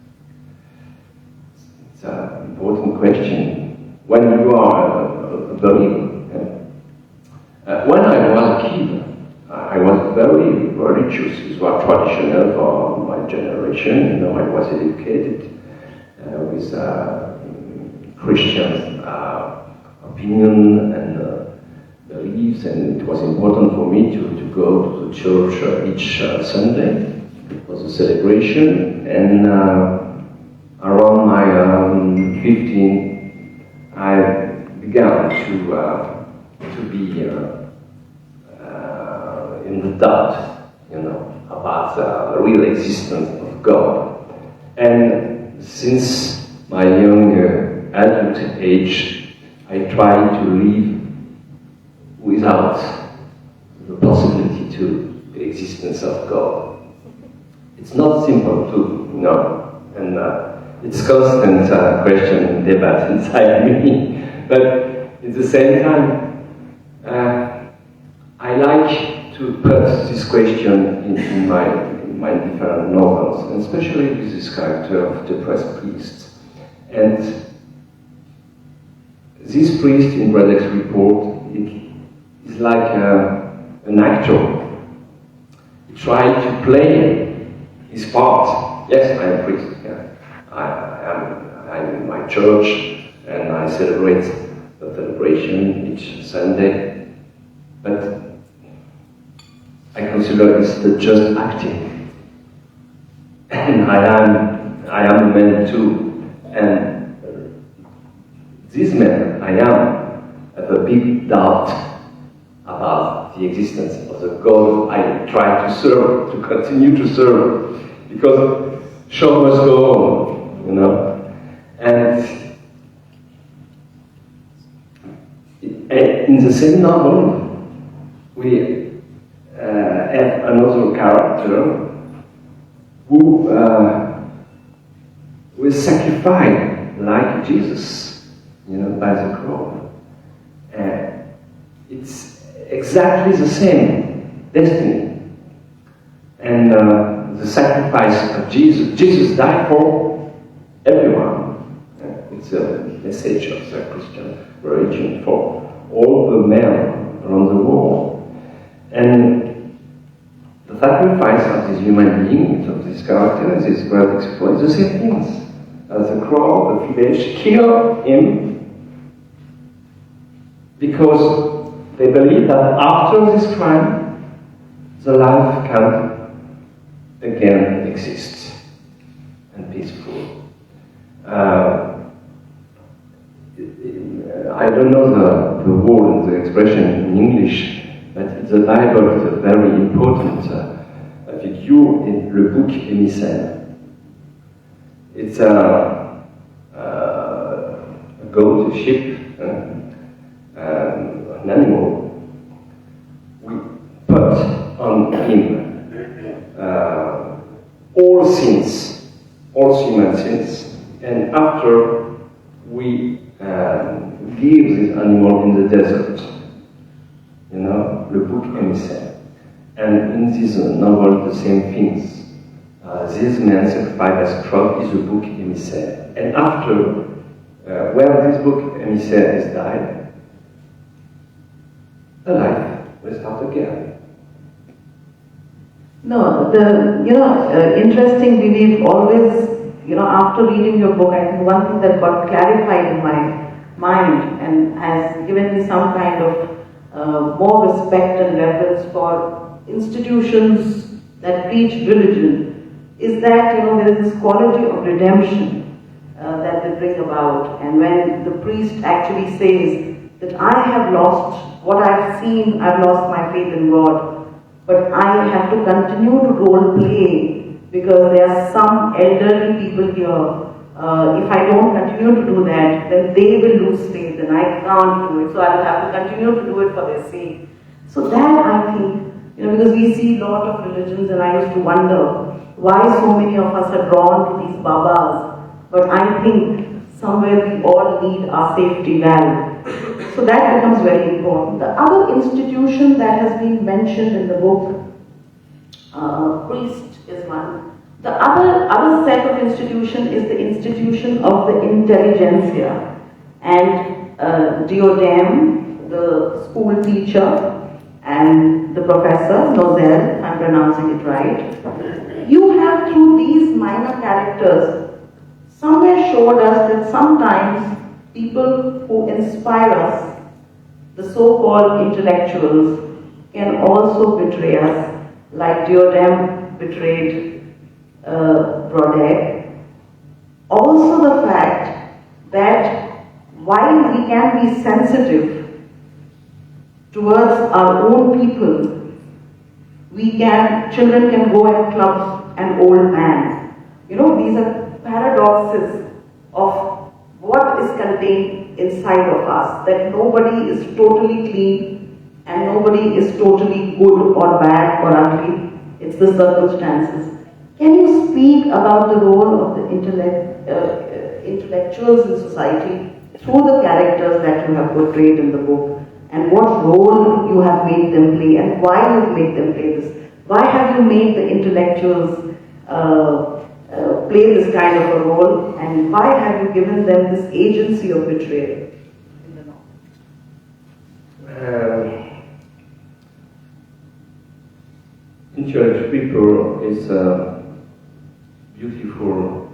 It's an important question when you are a believer. When I was a kid, I was very religious. It was traditional for my generation. I was educated with Christian opinion and beliefs, and it was important for me to go to the church each Sunday. It was a celebration, and around my 15, I began to be in the doubt, about the real existence of God. And since my young adult age, I tried to live without the possibility to the existence of God. It's not simple to, and it's constant question and debate inside me. But at the same time, I like to put this question in my different novels, and especially with this character of depressed priest. And this priest in Brodeck's report is like an actor. He tried to play his part. Yes, I am a priest. Yeah. I'm in my church, and I celebrate the celebration each Sunday. But I consider it's just acting, and I am a man too, and These men, I have a big doubt about the existence of the God I try to serve, to continue to serve, because show must go on, you know. And in the same novel, we have another character who was sacrificed like Jesus, you know, by the cross. It's exactly the same destiny. And the sacrifice of Jesus, Jesus died for everyone. It's a message of the Christian religion for all the men around the world. And the sacrifice of this human being, of this character, this great exploit, the same things. As the crowd, the village, kill him because they believe that after this crime, the life can again exist and peaceful. I don't know the word, the expression in English, but the Bible is a very important figure in le bouc émissaire. It's a goat, a sheep, an animal. We put on him all sins, all human sins, and after we leave this animal in the desert, you know, le bouc émissaire. And in this novel, the same things. This man sacrificed as crop is a bouc émissaire. And after, when this bouc émissaire is died, the life will start again. No, interesting, we've always, after reading your book, I think one thing that got clarified in my mind and has given me some kind of more respect and reverence for institutions that preach religion is that, there is this quality of redemption that they bring about. And when the priest actually says that I have lost what I've seen, I've lost my faith in God, but I have to continue to role play because there are some elderly people here. If I don't continue to do that, then they will lose faith and I can't do it. So I will have to continue to do it for their sake. So that I think, because we see a lot of religions and I used to wonder why so many of us are drawn to these babas. But I think somewhere we all need our safety valve. So that becomes very important. The other institution that has been mentioned in the book, priest is one. The other set of institution is the institution of the intelligentsia. And Diodem, the school teacher, and the professor, Nozel, I'm pronouncing it right. You have, through these minor characters, somewhere showed us that sometimes people who inspire us, the so-called intellectuals, can also betray us, like Diodem betrayed Brodeck. Also the fact that while we can be sensitive towards our own people, children can go and club an old man. These are paradoxes of what is contained inside of us, that nobody is totally clean and nobody is totally good or bad or ugly. It's the circumstances. Can you speak about the role of the intellectuals in society through the characters that you have portrayed in the book, and what role you have made them play and why you have made them play this? Why have you made the intellectuals play this kind of a role, and why have you given them this agency of betrayal in the novel? Intellectual people is a beautiful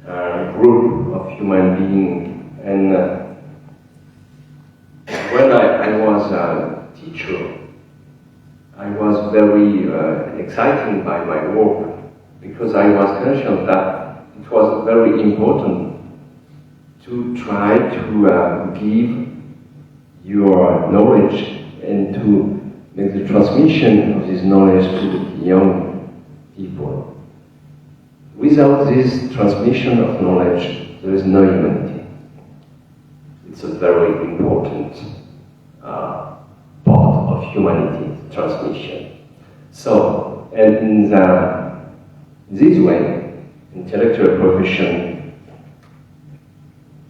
group of human beings, and when I was a teacher, I was very excited by my work, because I was conscious that it was very important to try to give your knowledge and to make the transmission of this knowledge to young people. Without this transmission of knowledge, there is no humanity. It's a very important part of humanity, transmission. So, and in this way, intellectual profession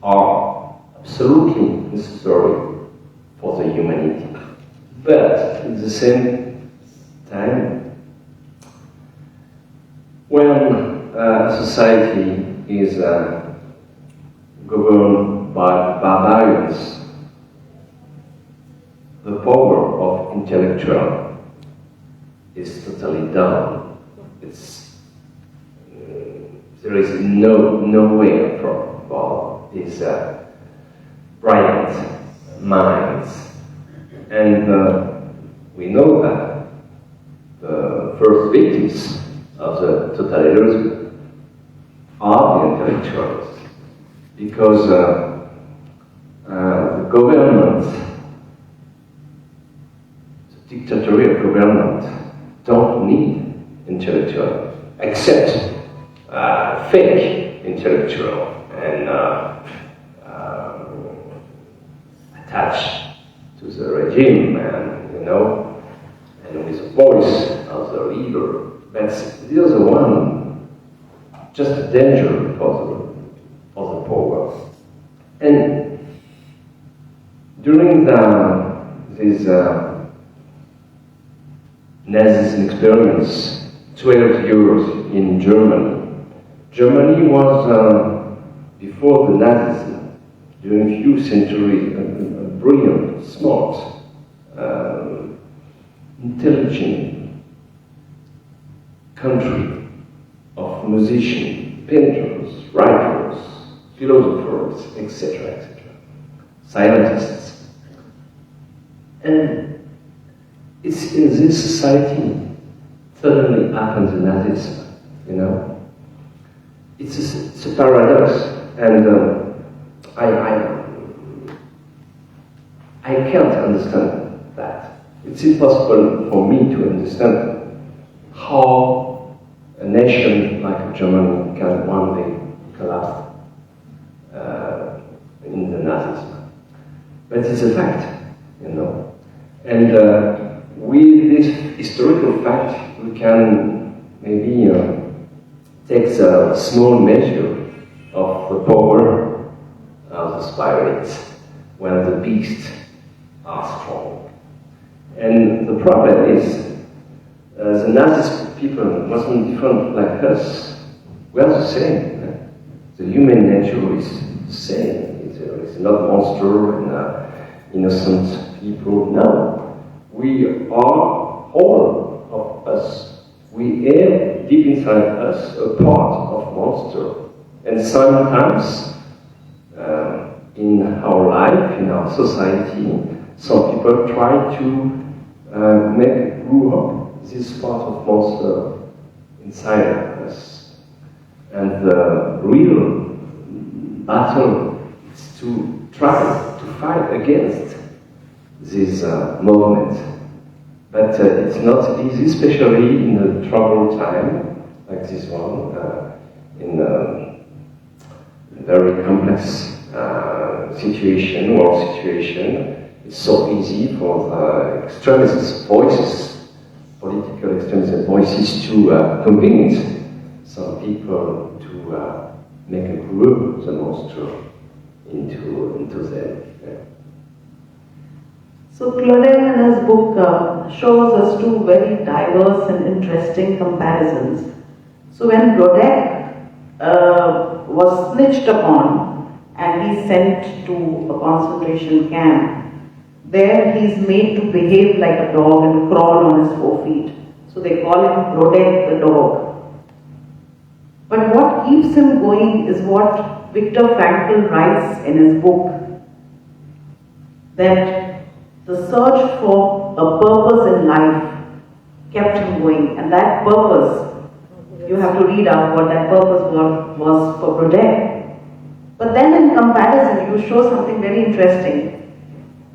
are absolutely necessary for the humanity. But at the same time, when society is governed by barbarians, the power of intellectual is totally down. There is no way for these bright minds. And we know that the first victims of the totalitarianism are the intellectuals, because the government, the dictatorial government, don't need intellectual, except fake intellectual and attached to the regime, and and with the voice of the leader. But the other one, just a danger for the power. And during this Nazi experience, 12 years in Germany. Germany was, before the Nazis, during a few centuries, a brilliant, smart, intelligent country of musicians, painters, writers, philosophers, etc., etc., scientists. And it's in this society suddenly happens the Nazism, It's a paradox, and I can't understand that. It's impossible for me to understand how a nation like Germany can one day collapse in the Nazism. But it's a fact, And with this historical fact, we can maybe take a small measure of the power of the spirits when the beasts are strong. And the problem is, the Nazi people wasn't different like us. We are the same. The human nature is the same. It's not monster and innocent people. No, we are all of us. We have deep inside us a part of monster. And sometimes in our life, in our society, some people try to grow up this part of monster inside us. And the real battle is to try to fight against this movement. But it's not easy, especially in a troubled time like this one, in a very complex situation, war situation. It's so easy for the extremist voices, political extremist voices, to convince some people to make a group, the monster, into them. Yeah. So Claudel in his book shows us two very diverse and interesting comparisons. So when Brodeck was snitched upon and he's sent to a concentration camp, there he's made to behave like a dog and crawl on his 4 feet. So they call him Brodeck the dog. But what keeps him going is what Viktor Frankl writes in his book, that the search for a purpose in life kept him going, and that purpose, you have to read out what that purpose was for Brodeck. But then in comparison, you show something very interesting,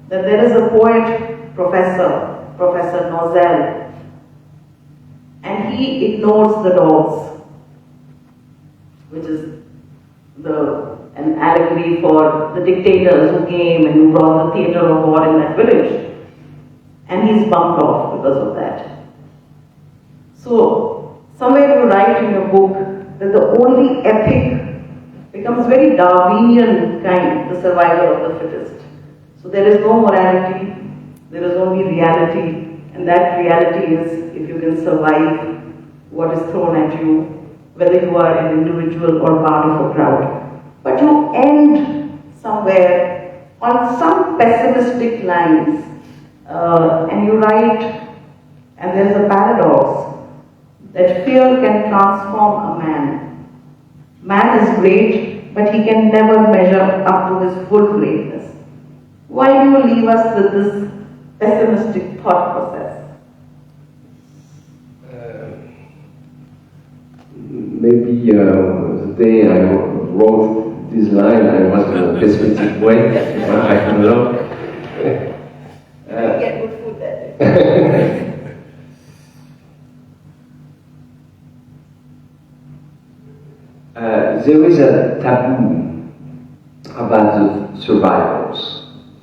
that there is a poet, Professor Nozel, and he ignores the dogs, which is an allegory for the dictators who came and who brought the theatre of war in that village. And he's bumped off because of that. So, somewhere you write in your book that the only ethic becomes very Darwinian kind, the survival of the fittest. So there is no morality, there is only reality, and that reality is if you can survive what is thrown at you, whether you are an individual or part of a crowd. But you end somewhere on some pessimistic lines, and you write, and there is a paradox, that fear can transform a man. Man is great, but he can never measure up to his full greatness. Why do you leave us with this pessimistic thought process? Maybe the day I wrote this line, I was in a pessimistic way. I don't know. You get good food that day. There is a taboo about the survivors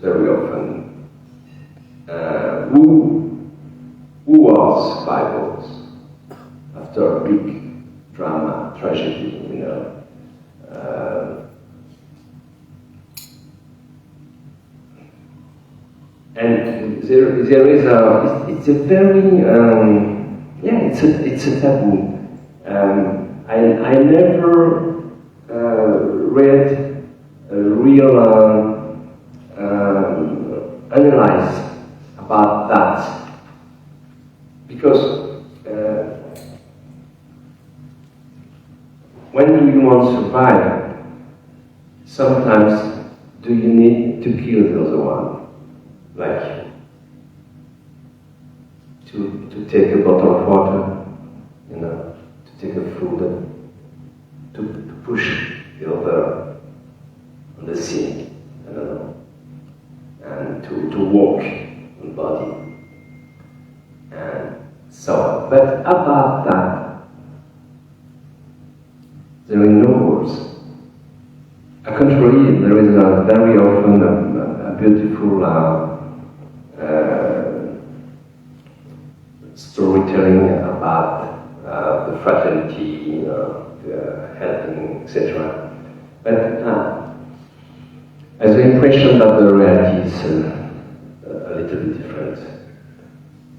very often. Who are survivors after a big drama, tragedy, you know? And there is it's a very it's a taboo. I never read a real analysis about that, because when do you want to survive? Sometimes do you need to kill the other one, like to take a bottle of water, you know, to take a food, to push the other on the scene, I don't know, and to walk on body, and so on. But about that, there are no words. Contrary, there is very often a beautiful storytelling about the fraternity, the helping, etc. But I have the impression that the reality is a little bit different.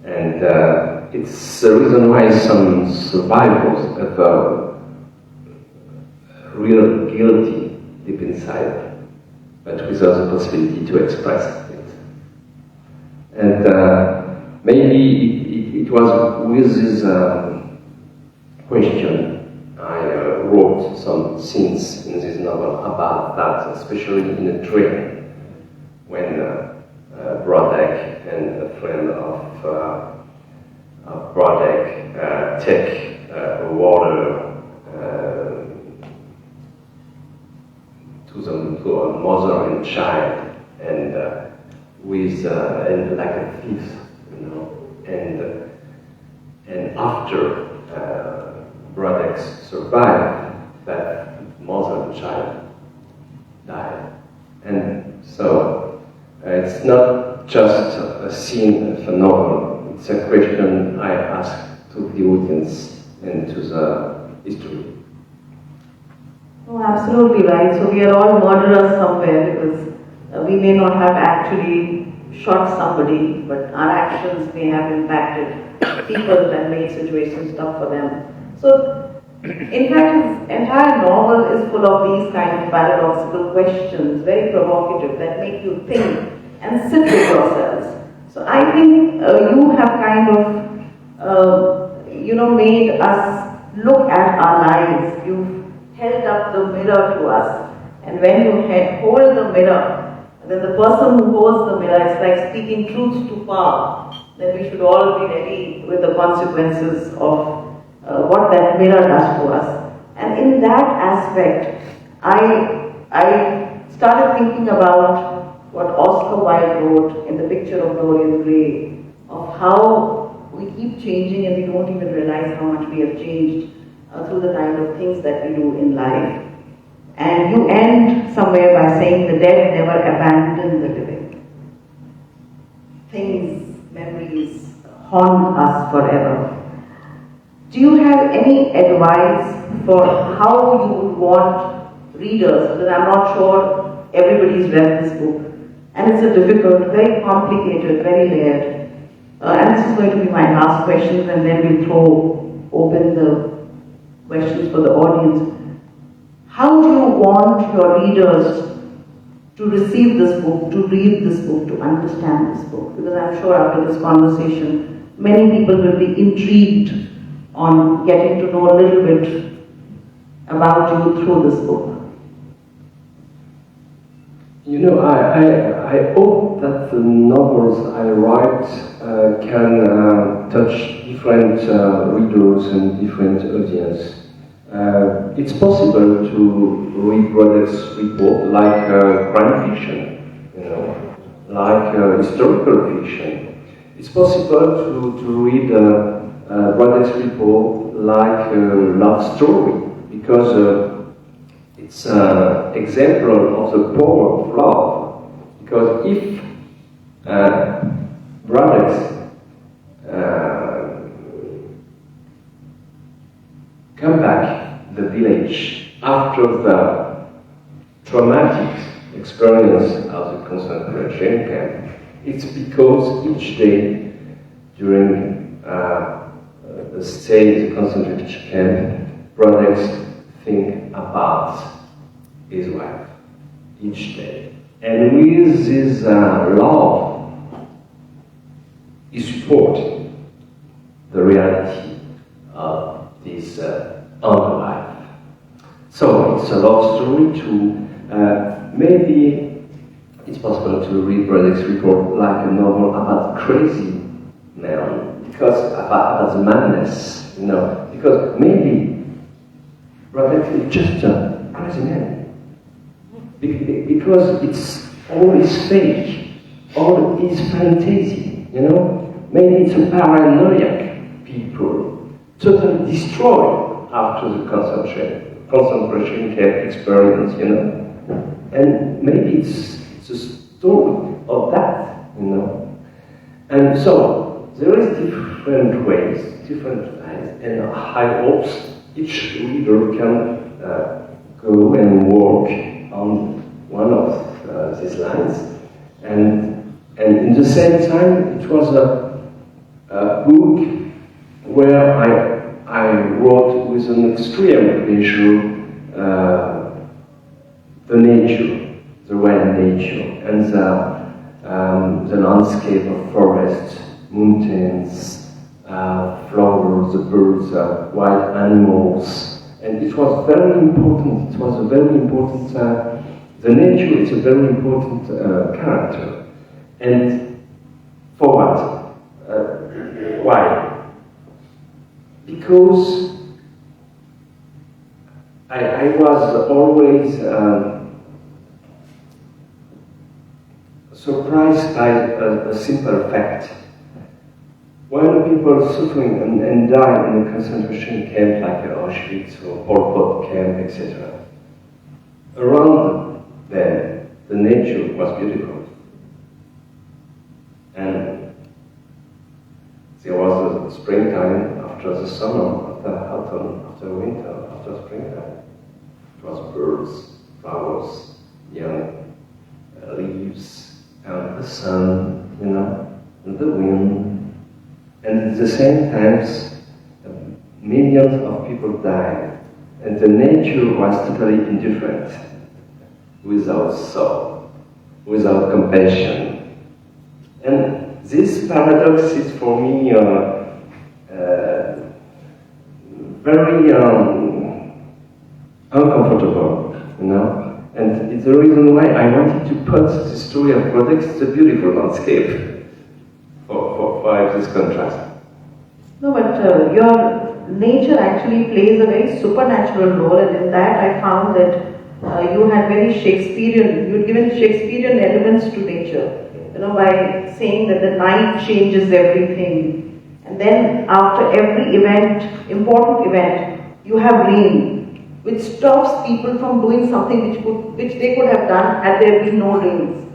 And it's the reason why some survivors have real guilty deep inside, but without the possibility to express it. And maybe it was with this question I wrote some scenes in this novel about that, especially in a train, when Brodeck and a friend of Brodeck take water to a mother and child, and and like a thief, you know, and after Brodeck survived, that mother and child died, and so it's not just a scene of a novel; it's a question I ask to the audience and to the history. Oh, absolutely right. So we are all murderers somewhere, because we may not have actually shot somebody, but our actions may have impacted people and made situations tough for them. So, in fact, his entire novel is full of these kind of paradoxical questions, very provocative, that make you think and sit with yourselves. So I think you have kind of, made us look at our lives. You've held up the mirror to us, and when you hold the mirror, then the person who holds the mirror is like speaking truth to power. Then we should all be ready with the consequences of what that mirror does to us. And in that aspect, I I started thinking about what Oscar Wilde wrote in The Picture of Dorian Gray, of how we keep changing and we don't even realize how much we have changed through the kind of things that we do in life. And you end somewhere by saying the dead never abandon the living. Things, memories haunt us forever. Do you have any advice for how you would want readers, because I'm not sure everybody's read this book, and it's a difficult, very complicated, very layered. And this is going to be my last question, and then we'll throw open the questions for the audience. How do you want your readers to receive this book, to read this book, to understand this book? Because I'm sure after this conversation, many people will be intrigued on getting to know a little bit about you through this book. You know, I hope that the novels I write can touch different readers and different audience. It's possible to read Brodeck's report like crime fiction, you know, like historical fiction. It's possible to read Brodeck's report like a love story, because it's an example of the power of love. Because if Brodeck come back the village after the traumatic experience of the concentration camp, it's because each day during the stay in the concentration camp, Brodeck think about his wife each day. And with this love, he supports the reality of this other life. So it's a love story too. Maybe it's possible to read Brodeck's report like a novel about crazy man, because about the madness, you know, because maybe Brodeck is just a crazy man. Because it's always fake, all is fantasy, you know. Maybe it's a paranoiac people, totally destroyed after the concentration camp experience, you know. And maybe it's a story of that, you know. And so there is different ways, and I hope each reader can go and work on one of these lines. And in the same time, it was a book where I wrote with an extreme pleasure the nature, the wild nature, and the landscape of forest, mountains, flowers, the birds, wild animals. And it was very important, it was a very important, the nature is a very important character. And for what? Why? Because I was always surprised by a simple fact. When people are suffering and die in a concentration camp like Auschwitz or Pol Pot camp, etc., around them, the nature was beautiful. And there was a springtime after the summer, after autumn, after winter, after springtime. It was birds, flowers, young leaves, and the sun, you know, and the wind. And at the same time, millions of people died, and the nature was totally indifferent, without soul, without compassion. And this paradox is for me very uncomfortable, you know. And it's the reason why I wanted to put the story of Brodeck, the beautiful landscape, for this contrast. No, but your nature actually plays a very supernatural role, and in that I found that you had very Shakespearean, you'd given Shakespearean elements to nature, by saying that the night changes everything. And then after every event, important event, you have rain, which stops people from doing something which they could have done had there been no rains.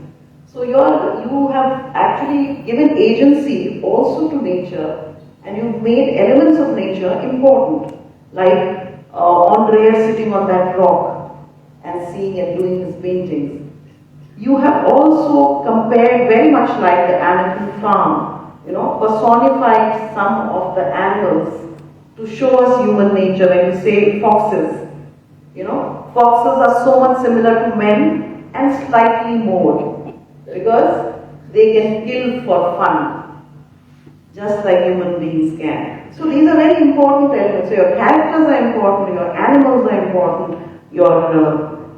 So you have actually given agency also to nature, and you've made elements of nature important, like Andreas sitting on that rock and seeing and doing his paintings. You have also compared, very much like the Anakin farm, personified some of the animals to show us human nature. When you say foxes, foxes are so much similar to men and slightly more, because they can kill for fun, just like human beings can. So these are very important elements. So your characters are important, your animals are important, your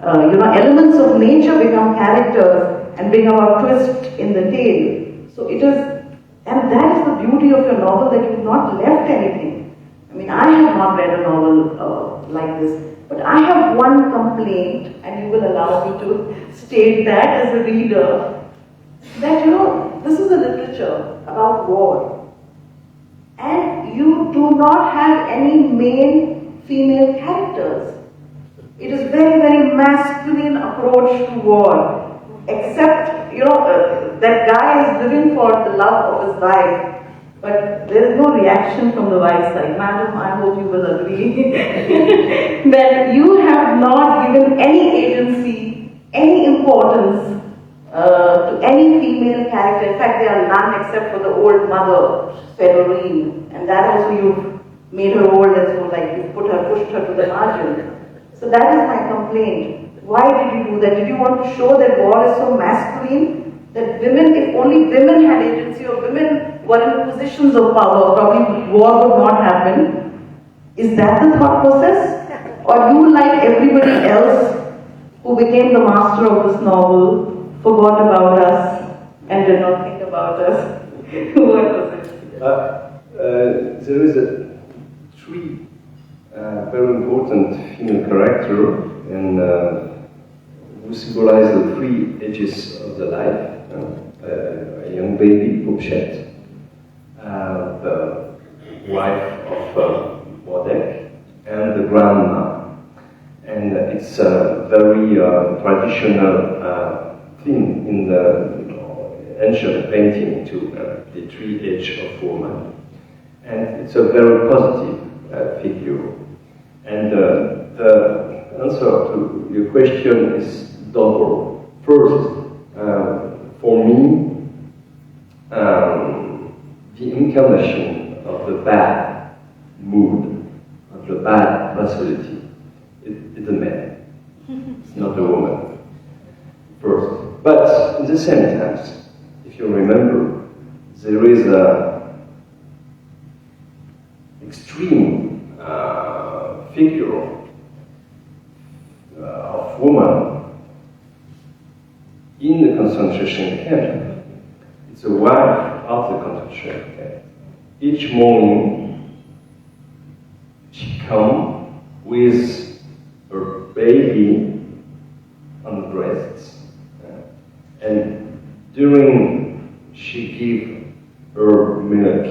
elements of nature become characters and bring about twist in the tale. So it is, and that is the beauty of your novel, that you've not left anything. I mean, I have not read a novel like this, but I have one complaint, and you will allow me to state that as a reader, that this is a literature about war, and you do not have any main female characters. It is very, very masculine approach to war, except, that guy is living for the love of his wife, but there is no reaction from the wife's side. Madam, I hope you will agree that you have not given any agency, any importance to any female character. In fact, there are none except for the old mother, Fedorine, and that also you've made her old, and so you pushed her to the margin. So that is my complaint. Why did you do that? Did you want to show that war is so masculine? That women, if only women had agency, or women were in positions of power, probably war would not happen. Is that the thought process? Or you, like everybody else who became the master of this novel, forgot about us and did not think about us? What was it? There is three very important female character, and who symbolize the three ages of the life. A young baby, Pochette, the wife of Brodeck, and the grandma. And it's a very traditional theme in the ancient painting to the three age of woman. And it's a very positive figure. And the answer to your question is double. First, for me, the incarnation of the bad mood, of the bad personality, is a man. It's not a woman. First. But at the same time, if you remember, there is a extreme figure of woman in the concentration camp. It's the wife of the concentration camp. Each morning, she comes with her baby on the breasts, and during she gives her milk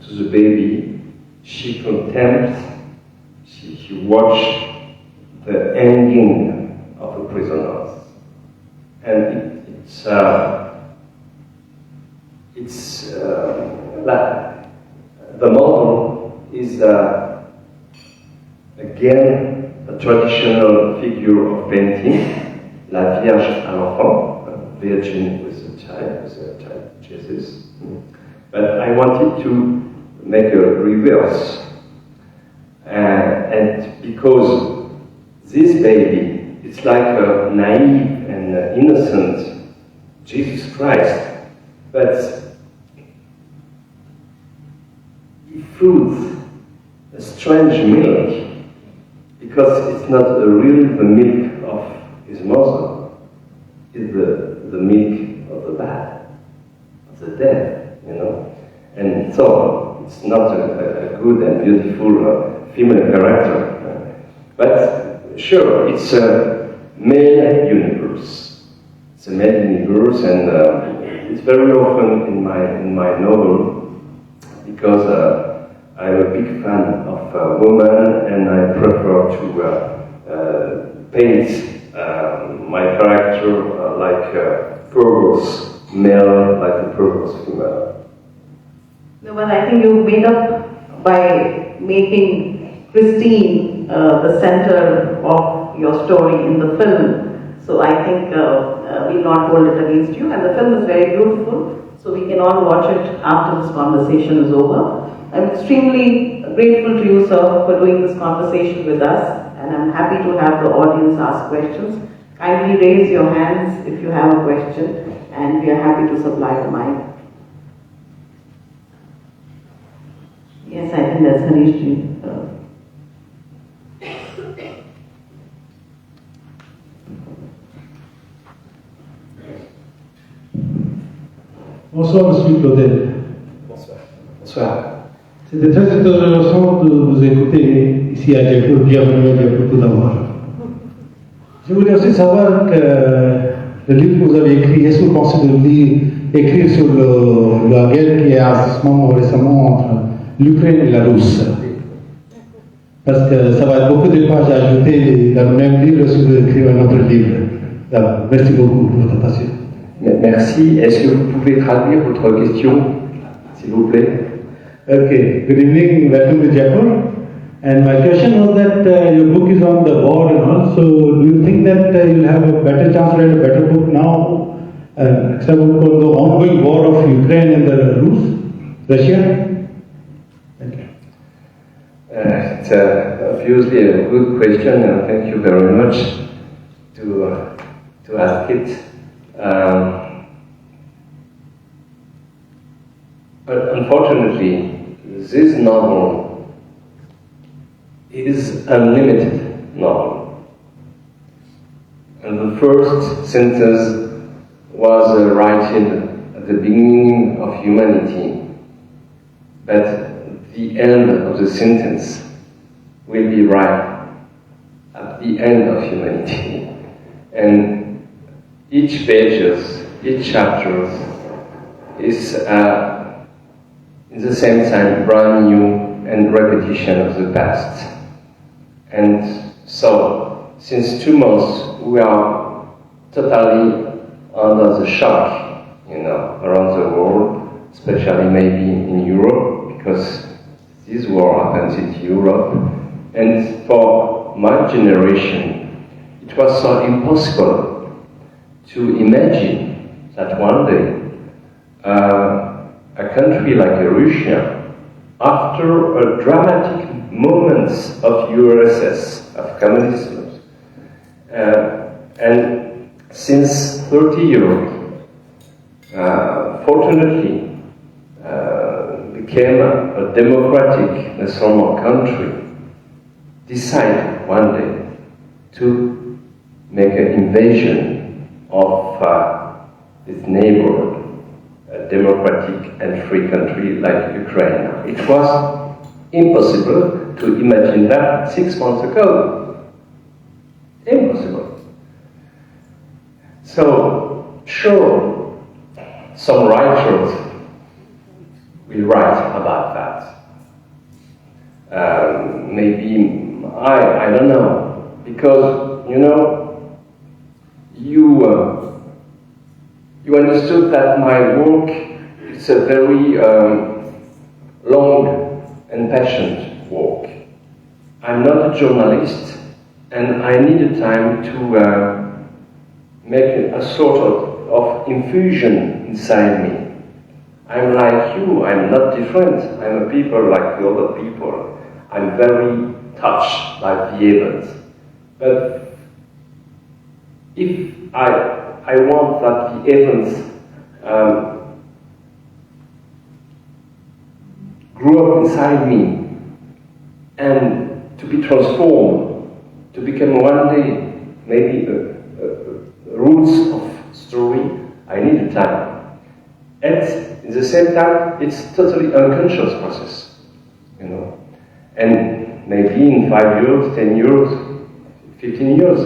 to the baby, she contempts, she watches the hanging of the prisoners. And it's like the model is again a traditional figure of painting, La Vierge à l'enfant, a virgin with a child Jesus. But I wanted to make a reverse, and because this baby, it's like a naive and innocent Jesus Christ, but he foods a strange milk, because it's not really the milk of his mother, it's the milk of the bad, of the dead, And so it's not a good and beautiful female character. But sure, it's male universe. It's a male universe, and it's very often in my novel because I'm a big fan of women, and I prefer to paint my character like perverse male, like a perverse female. No, but I think you made up by making Christine the center of your story in the film. So I think we'll not hold it against you. And the film is very beautiful, so we can all watch it after this conversation is over. I'm extremely grateful to you, sir, for doing this conversation with us, and I'm happy to have the audience ask questions. Kindly raise your hands if you have a question, and we are happy to supply the mic. Yes, I think that's Harishji. Bonsoir, Monsieur Claudel. Bonsoir. Bonsoir. C'était très intéressant de vous écouter ici à Jaipur. Bienvenue à Jaipur tout d'abord. Je voulais aussi savoir que le livre que vous avez écrit, est-ce que vous pensez de écrire sur la guerre qui est en ce moment récemment entre l'Ukraine et la Russie? Parce que ça va être beaucoup de pages à ajouter dans le même livre si vous écrivez un autre livre. Alors, merci beaucoup pour votre attention. Merci. Est-ce que vous pouvez traduire votre question, s'il vous plaît? Okay, good evening, welcome to Jaipur. And my question was that your book is on the war and all, so do you think that you'll have a better chance to write a better book now, except for the ongoing war of Ukraine and Russia? Thank you. It's obviously a good question, and thank you very much to ask it. But unfortunately, this novel is a limited novel. And the first sentence was written at the beginning of humanity, but the end of the sentence will be right at the end of humanity. And each pages, each chapter is in the same time brand new and repetition of the past. And so, since 2 months, we are totally under the shock, around the world, especially maybe in Europe, because this war happens in Europe. And for my generation, it was so impossible to imagine that one day a country like Russia, after a dramatic moments of URSS, of communism, and since 30 years, fortunately, became a democratic national country, decide one day to make an invasion of its neighbor, a democratic and free country like Ukraine. It was impossible to imagine that 6 months ago. Impossible. So, sure, some writers will write about that. Maybe, I don't know, because, you understood that my work is a very long and passionate work. I'm not a journalist, and I needed time to make a sort of infusion inside me. I'm like you, I'm not different. I'm a people like the other people. I'm very touched by the events. But if I want that the events grew up inside me and to be transformed, to become one day maybe a roots of story, I need time. And at the same time, it's totally unconscious process, And maybe in 5 years, 10 years, 15 years,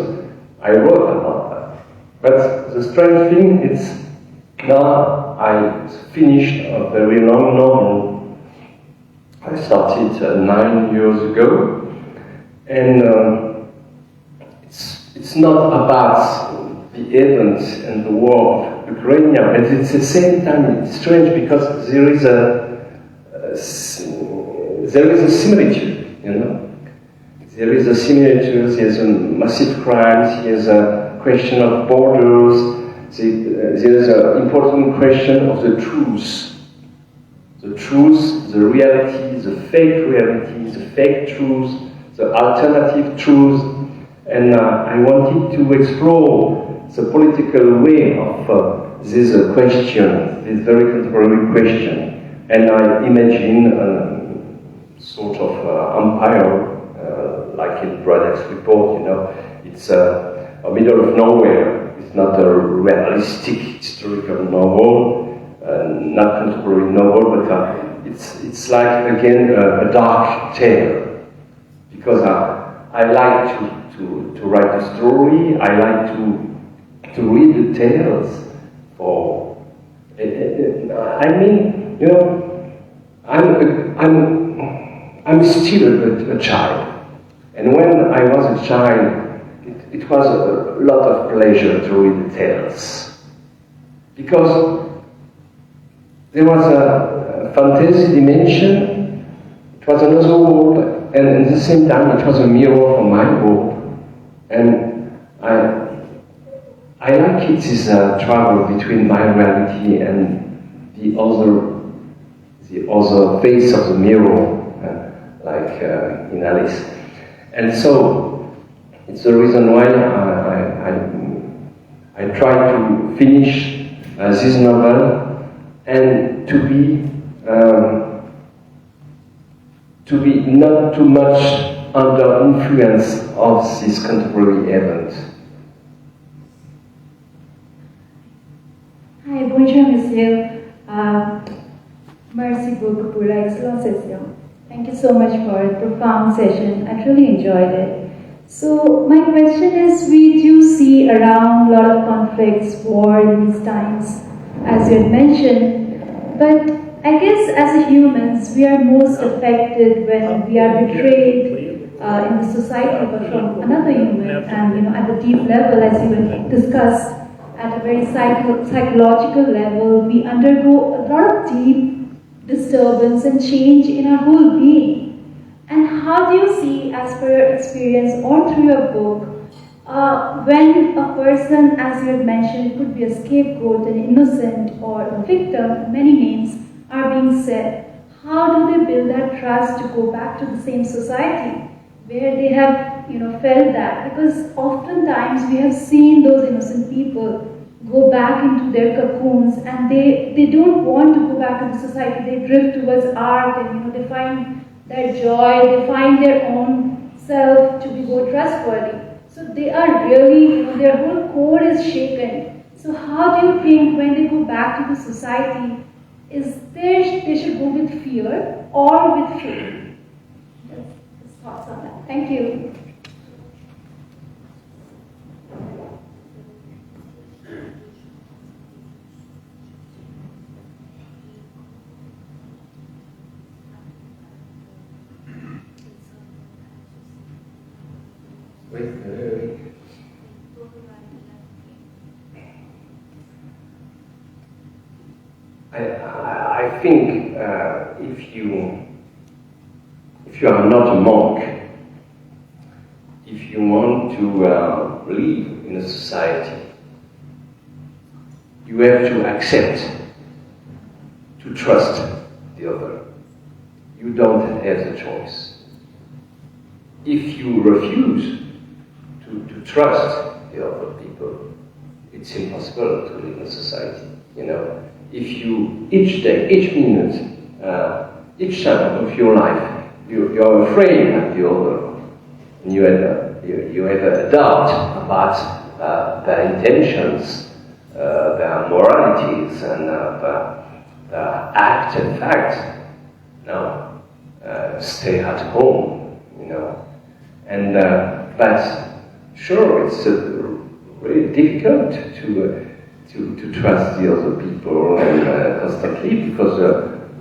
I wrote about that. But the strange thing is, now I finished a very long novel. I started 9 years ago, and it's not about the events and the war of Ukraine, but it's at the same time it's strange because there is a similitude, you know. There is a similitude. There's a massive crimes. There's a question of borders. There's an important question of the truth. The truth, the reality, the fake reality, the fake truth, the alternative truth. And I wanted to explore the political way of this question, this very contemporary question. And I imagine a sort of empire, like in Brodeck's report, you know. It's a middle of nowhere. It's not a realistic historical novel, not contemporary novel, but it's like, again, a dark tale. Because I like to write a story, I like to read the tales for, I mean, you know, I'm still a child. And when I was a child, it was a lot of pleasure to read the tales. Because there was a fantasy dimension, it was another world, and at the same time it was a mirror for my world. And I like it, this travel between my reality and the other face of the mirror, like in Alice. And so it's the reason why I try to finish this novel and to be not too much under influence of this contemporary event. Hi, bonjour, monsieur. Merci beaucoup pour l'excellente session. Thank you so much for a profound session. I truly enjoyed it. So my question is, we do see around a lot of conflicts, war in these times, as you had mentioned, but I guess as humans, we are most affected when we are betrayed in the society from another human, and at the deep level, as you had discussed, at a very psychological level, we undergo a lot of deep disturbance and change in our whole being. And how do you see, as per your experience or through your book, when a person, as you had mentioned, could be a scapegoat, an innocent, or a victim, many names are being said, how do they build that trust to go back to the same society where they have felt that? Because oftentimes we have seen those innocent people go back into their cocoons, and they don't want to go back to the society. They drift towards art, and they find their joy, they find their own self to be more trustworthy. So they are really, their whole core is shaken. So how do you think when they go back to the society, they should go with fear or with faith? Just thoughts on that. Thank you. I think if you are not a monk, if you want to live in a society, you have to accept, to trust the other. You don't have the choice. If you refuse to trust the other people, it's impossible to live in a society. If you, each day, each minute, each time of your life, you're afraid of the other, and you have a doubt about their intentions, their moralities, and their act and fact. No, stay at home, And but sure, it's really difficult to trust the other people and constantly, because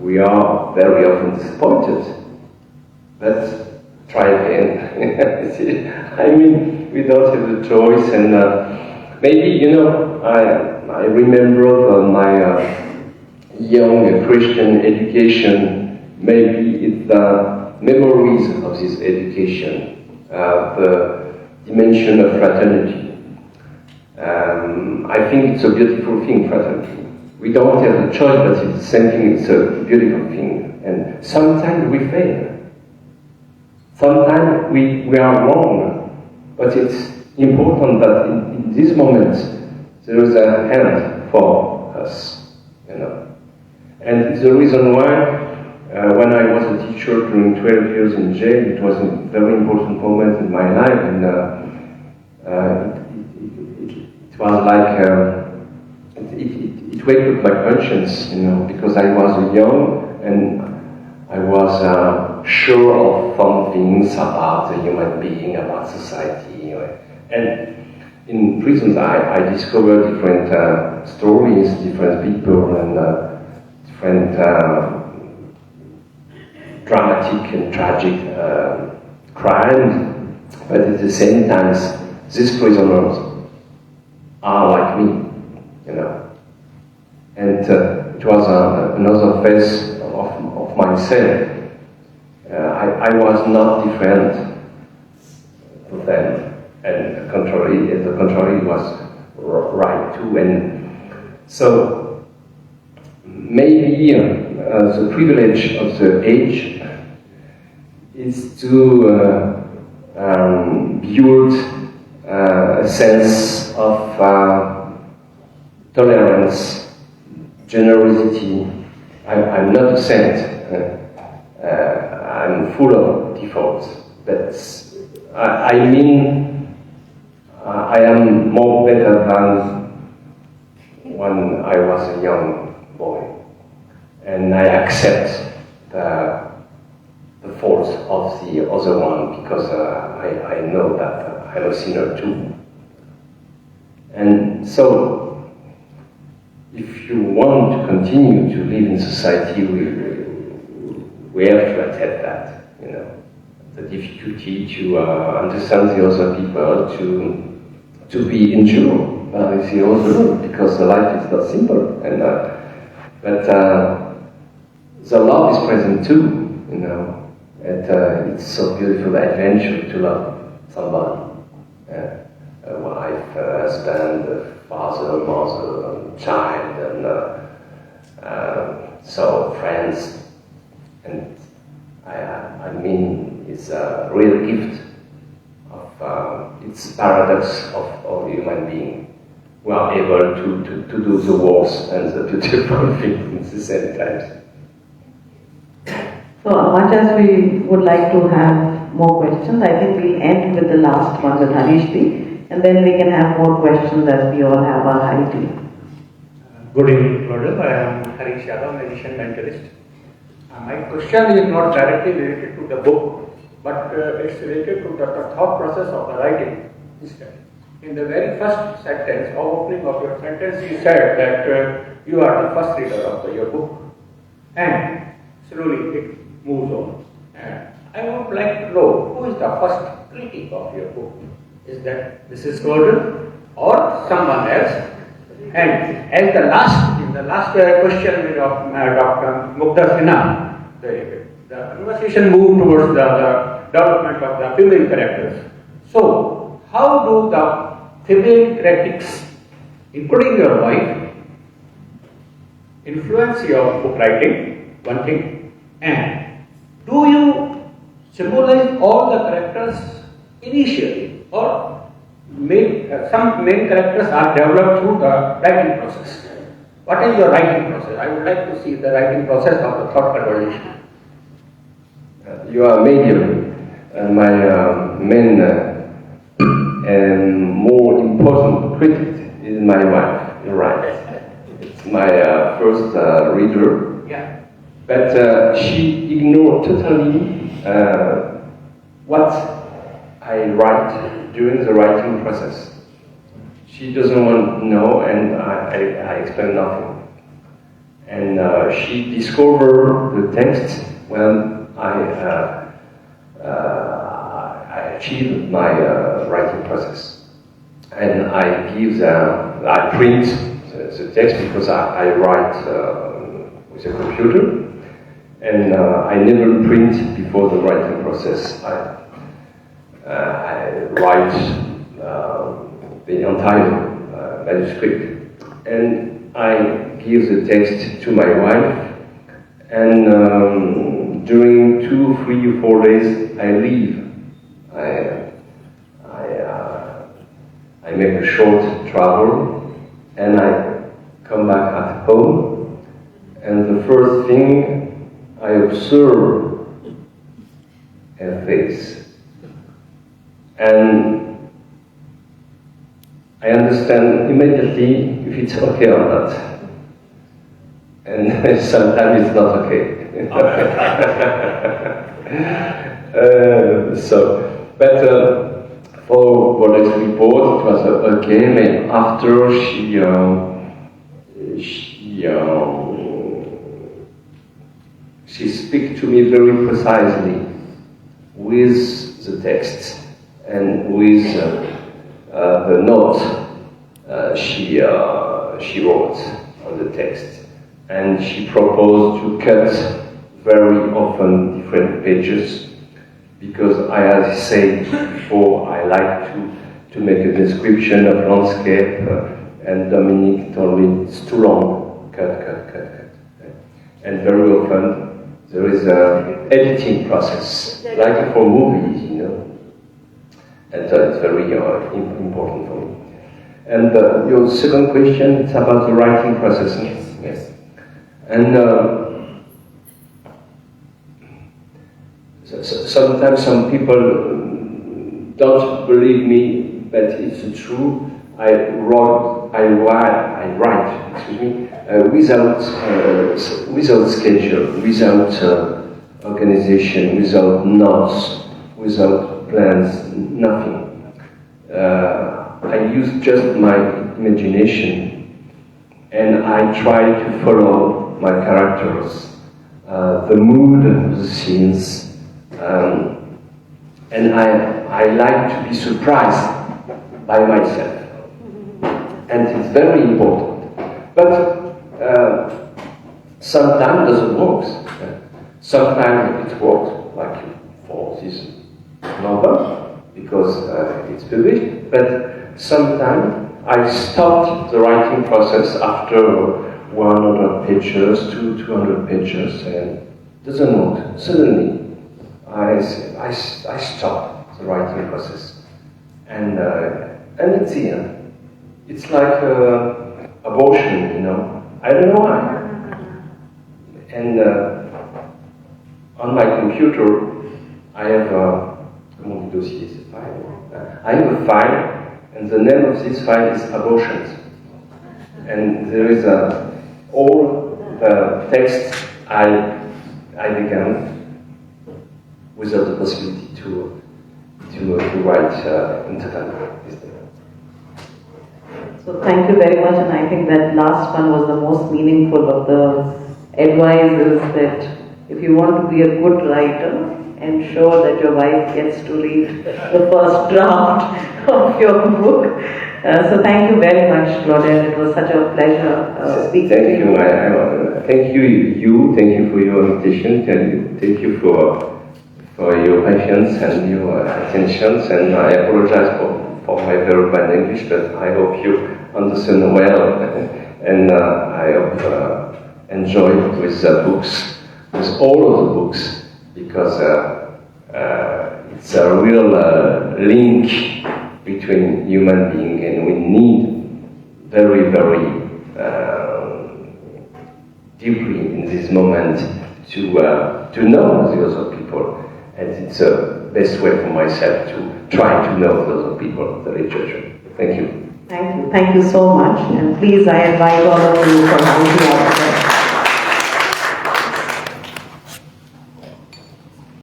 we are very often disappointed. But try again. See, I mean, we don't have the choice, and maybe, I remember my young Christian education. Maybe it's the memories of this education, the dimension of fraternity. I think it's a beautiful thing, fraternity. We don't have the choice, but it's the same thing, it's a beautiful thing. And sometimes we fail. Sometimes we are wrong. But it's important that in these moments there is a hand for us, And it's the reason why when I was a teacher during 12 years in jail, it was a very important moment in my life, and it was like it waked up my conscience, because I was young and I was sure of some things about the human being, about society, and in prisons I discovered different stories, different people, and different dramatic and tragic crimes, but at the same time, these prisoners are like me, And it was another phase of myself. I was not different to them, and the contrary was right too. And so maybe the privilege of the age is to build a sense of tolerance, generosity. I'm not a saint. I'm full of defaults, but I mean I am more better than when I was a young boy, and I accept the faults of the other one, because I know that I'm a sinner too. And so, if you want to continue to live in society, we have to accept that, the difficulty to understand the other people, to be endured by the other, because the life is not simple. And but the love is present too, and it's so beautiful adventure to love somebody, a wife, a husband, a father, mother, child, and so friends. And I mean, it's a real gift of it's paradox of human being. We are able to do the worst and the beautiful things at the same time. So much as we would like to have more questions, I think we'll end with the last one with Harishji, and then we can have more questions as we all have our high tea. Good evening, Claudel. I am Harish Yadav, magician mentalist. My question is not directly related to the book, but it's related to the thought process of the writing instead. In the very first sentence, or opening of your sentence, you said that you are the first reader of your book, and slowly it moves on. And I would like to know who is the first critic of your book. Is that Mrs. Claudel or someone else? And as in the last question of Dr. Mukta Sinha, the conversation moved towards the development of the female characters. So, how do the female critics, including your wife, influence your book writing? One thing. And do you symbolize all the characters initially, or some main characters are developed through the writing process? What is your writing process? I would like to see the writing process of the thought conversation. You are a medium, and my main and more important critic is my wife. You're right. It's my first reader. Yeah. But she ignored totally what I write during the writing process. she doesn't want to know, and I explain nothing. And she discovered the text when I achieved my writing process. And I print the text because I write with a computer, and I never print before the writing process. I write the entire manuscript, and I give the text to my wife, and during 2, 3, or 4 days I leave. I make a short travel, and I come back at home, and the first thing I observe her face, and I understand immediately if it's okay or not, and sometimes it's not okay. For Brodeck's report, it was okay, and after she speaks to me very precisely with the text and with the note she wrote on the text, and she proposed to cut very often different pages, because as I said before, I like to make a description of landscape, and Dominique told me it's too long, cut. And very often there is an editing process, like for movies, and it's very important for me. And your second question, it's about the writing process. Yes. And sometimes some people don't believe me, but it's true. I write, without schedule, without organization, without notes, without plans, nothing. I use just my imagination, and I try to follow my characters, the mood of the scenes. And I like to be surprised by myself, and it's very important. But sometimes it doesn't work. Sometimes it works, like for this novel, because it's published. But sometimes I stopped the writing process after 100 pages to 200 pages, and it doesn't work. Suddenly, I stop the writing process, and it's the end. It's like abortion, I don't know why. And on my computer, I have I have a file, and the name of this file is abortions. And there is all the text I began without the possibility to write internally. So thank you very much, and I think that last one was the most meaningful of the advices, that if you want to be a good writer, ensure that your wife gets to read the first draft of your book. So thank you very much, Claudel. It was such a pleasure speaking to you. Thank you. Thank you for your invitation. Thank you for your patience and your attentions. And I apologize for my very bad English, but I hope you understand well. And I hope enjoy with the books, with all of the books, because it's a real link between human beings, and we need very, very deeply in this moment to know the other people, and it's the best way for myself to try to know the other people, the literature. Thank you. Thank you so much, and please, I invite all of you for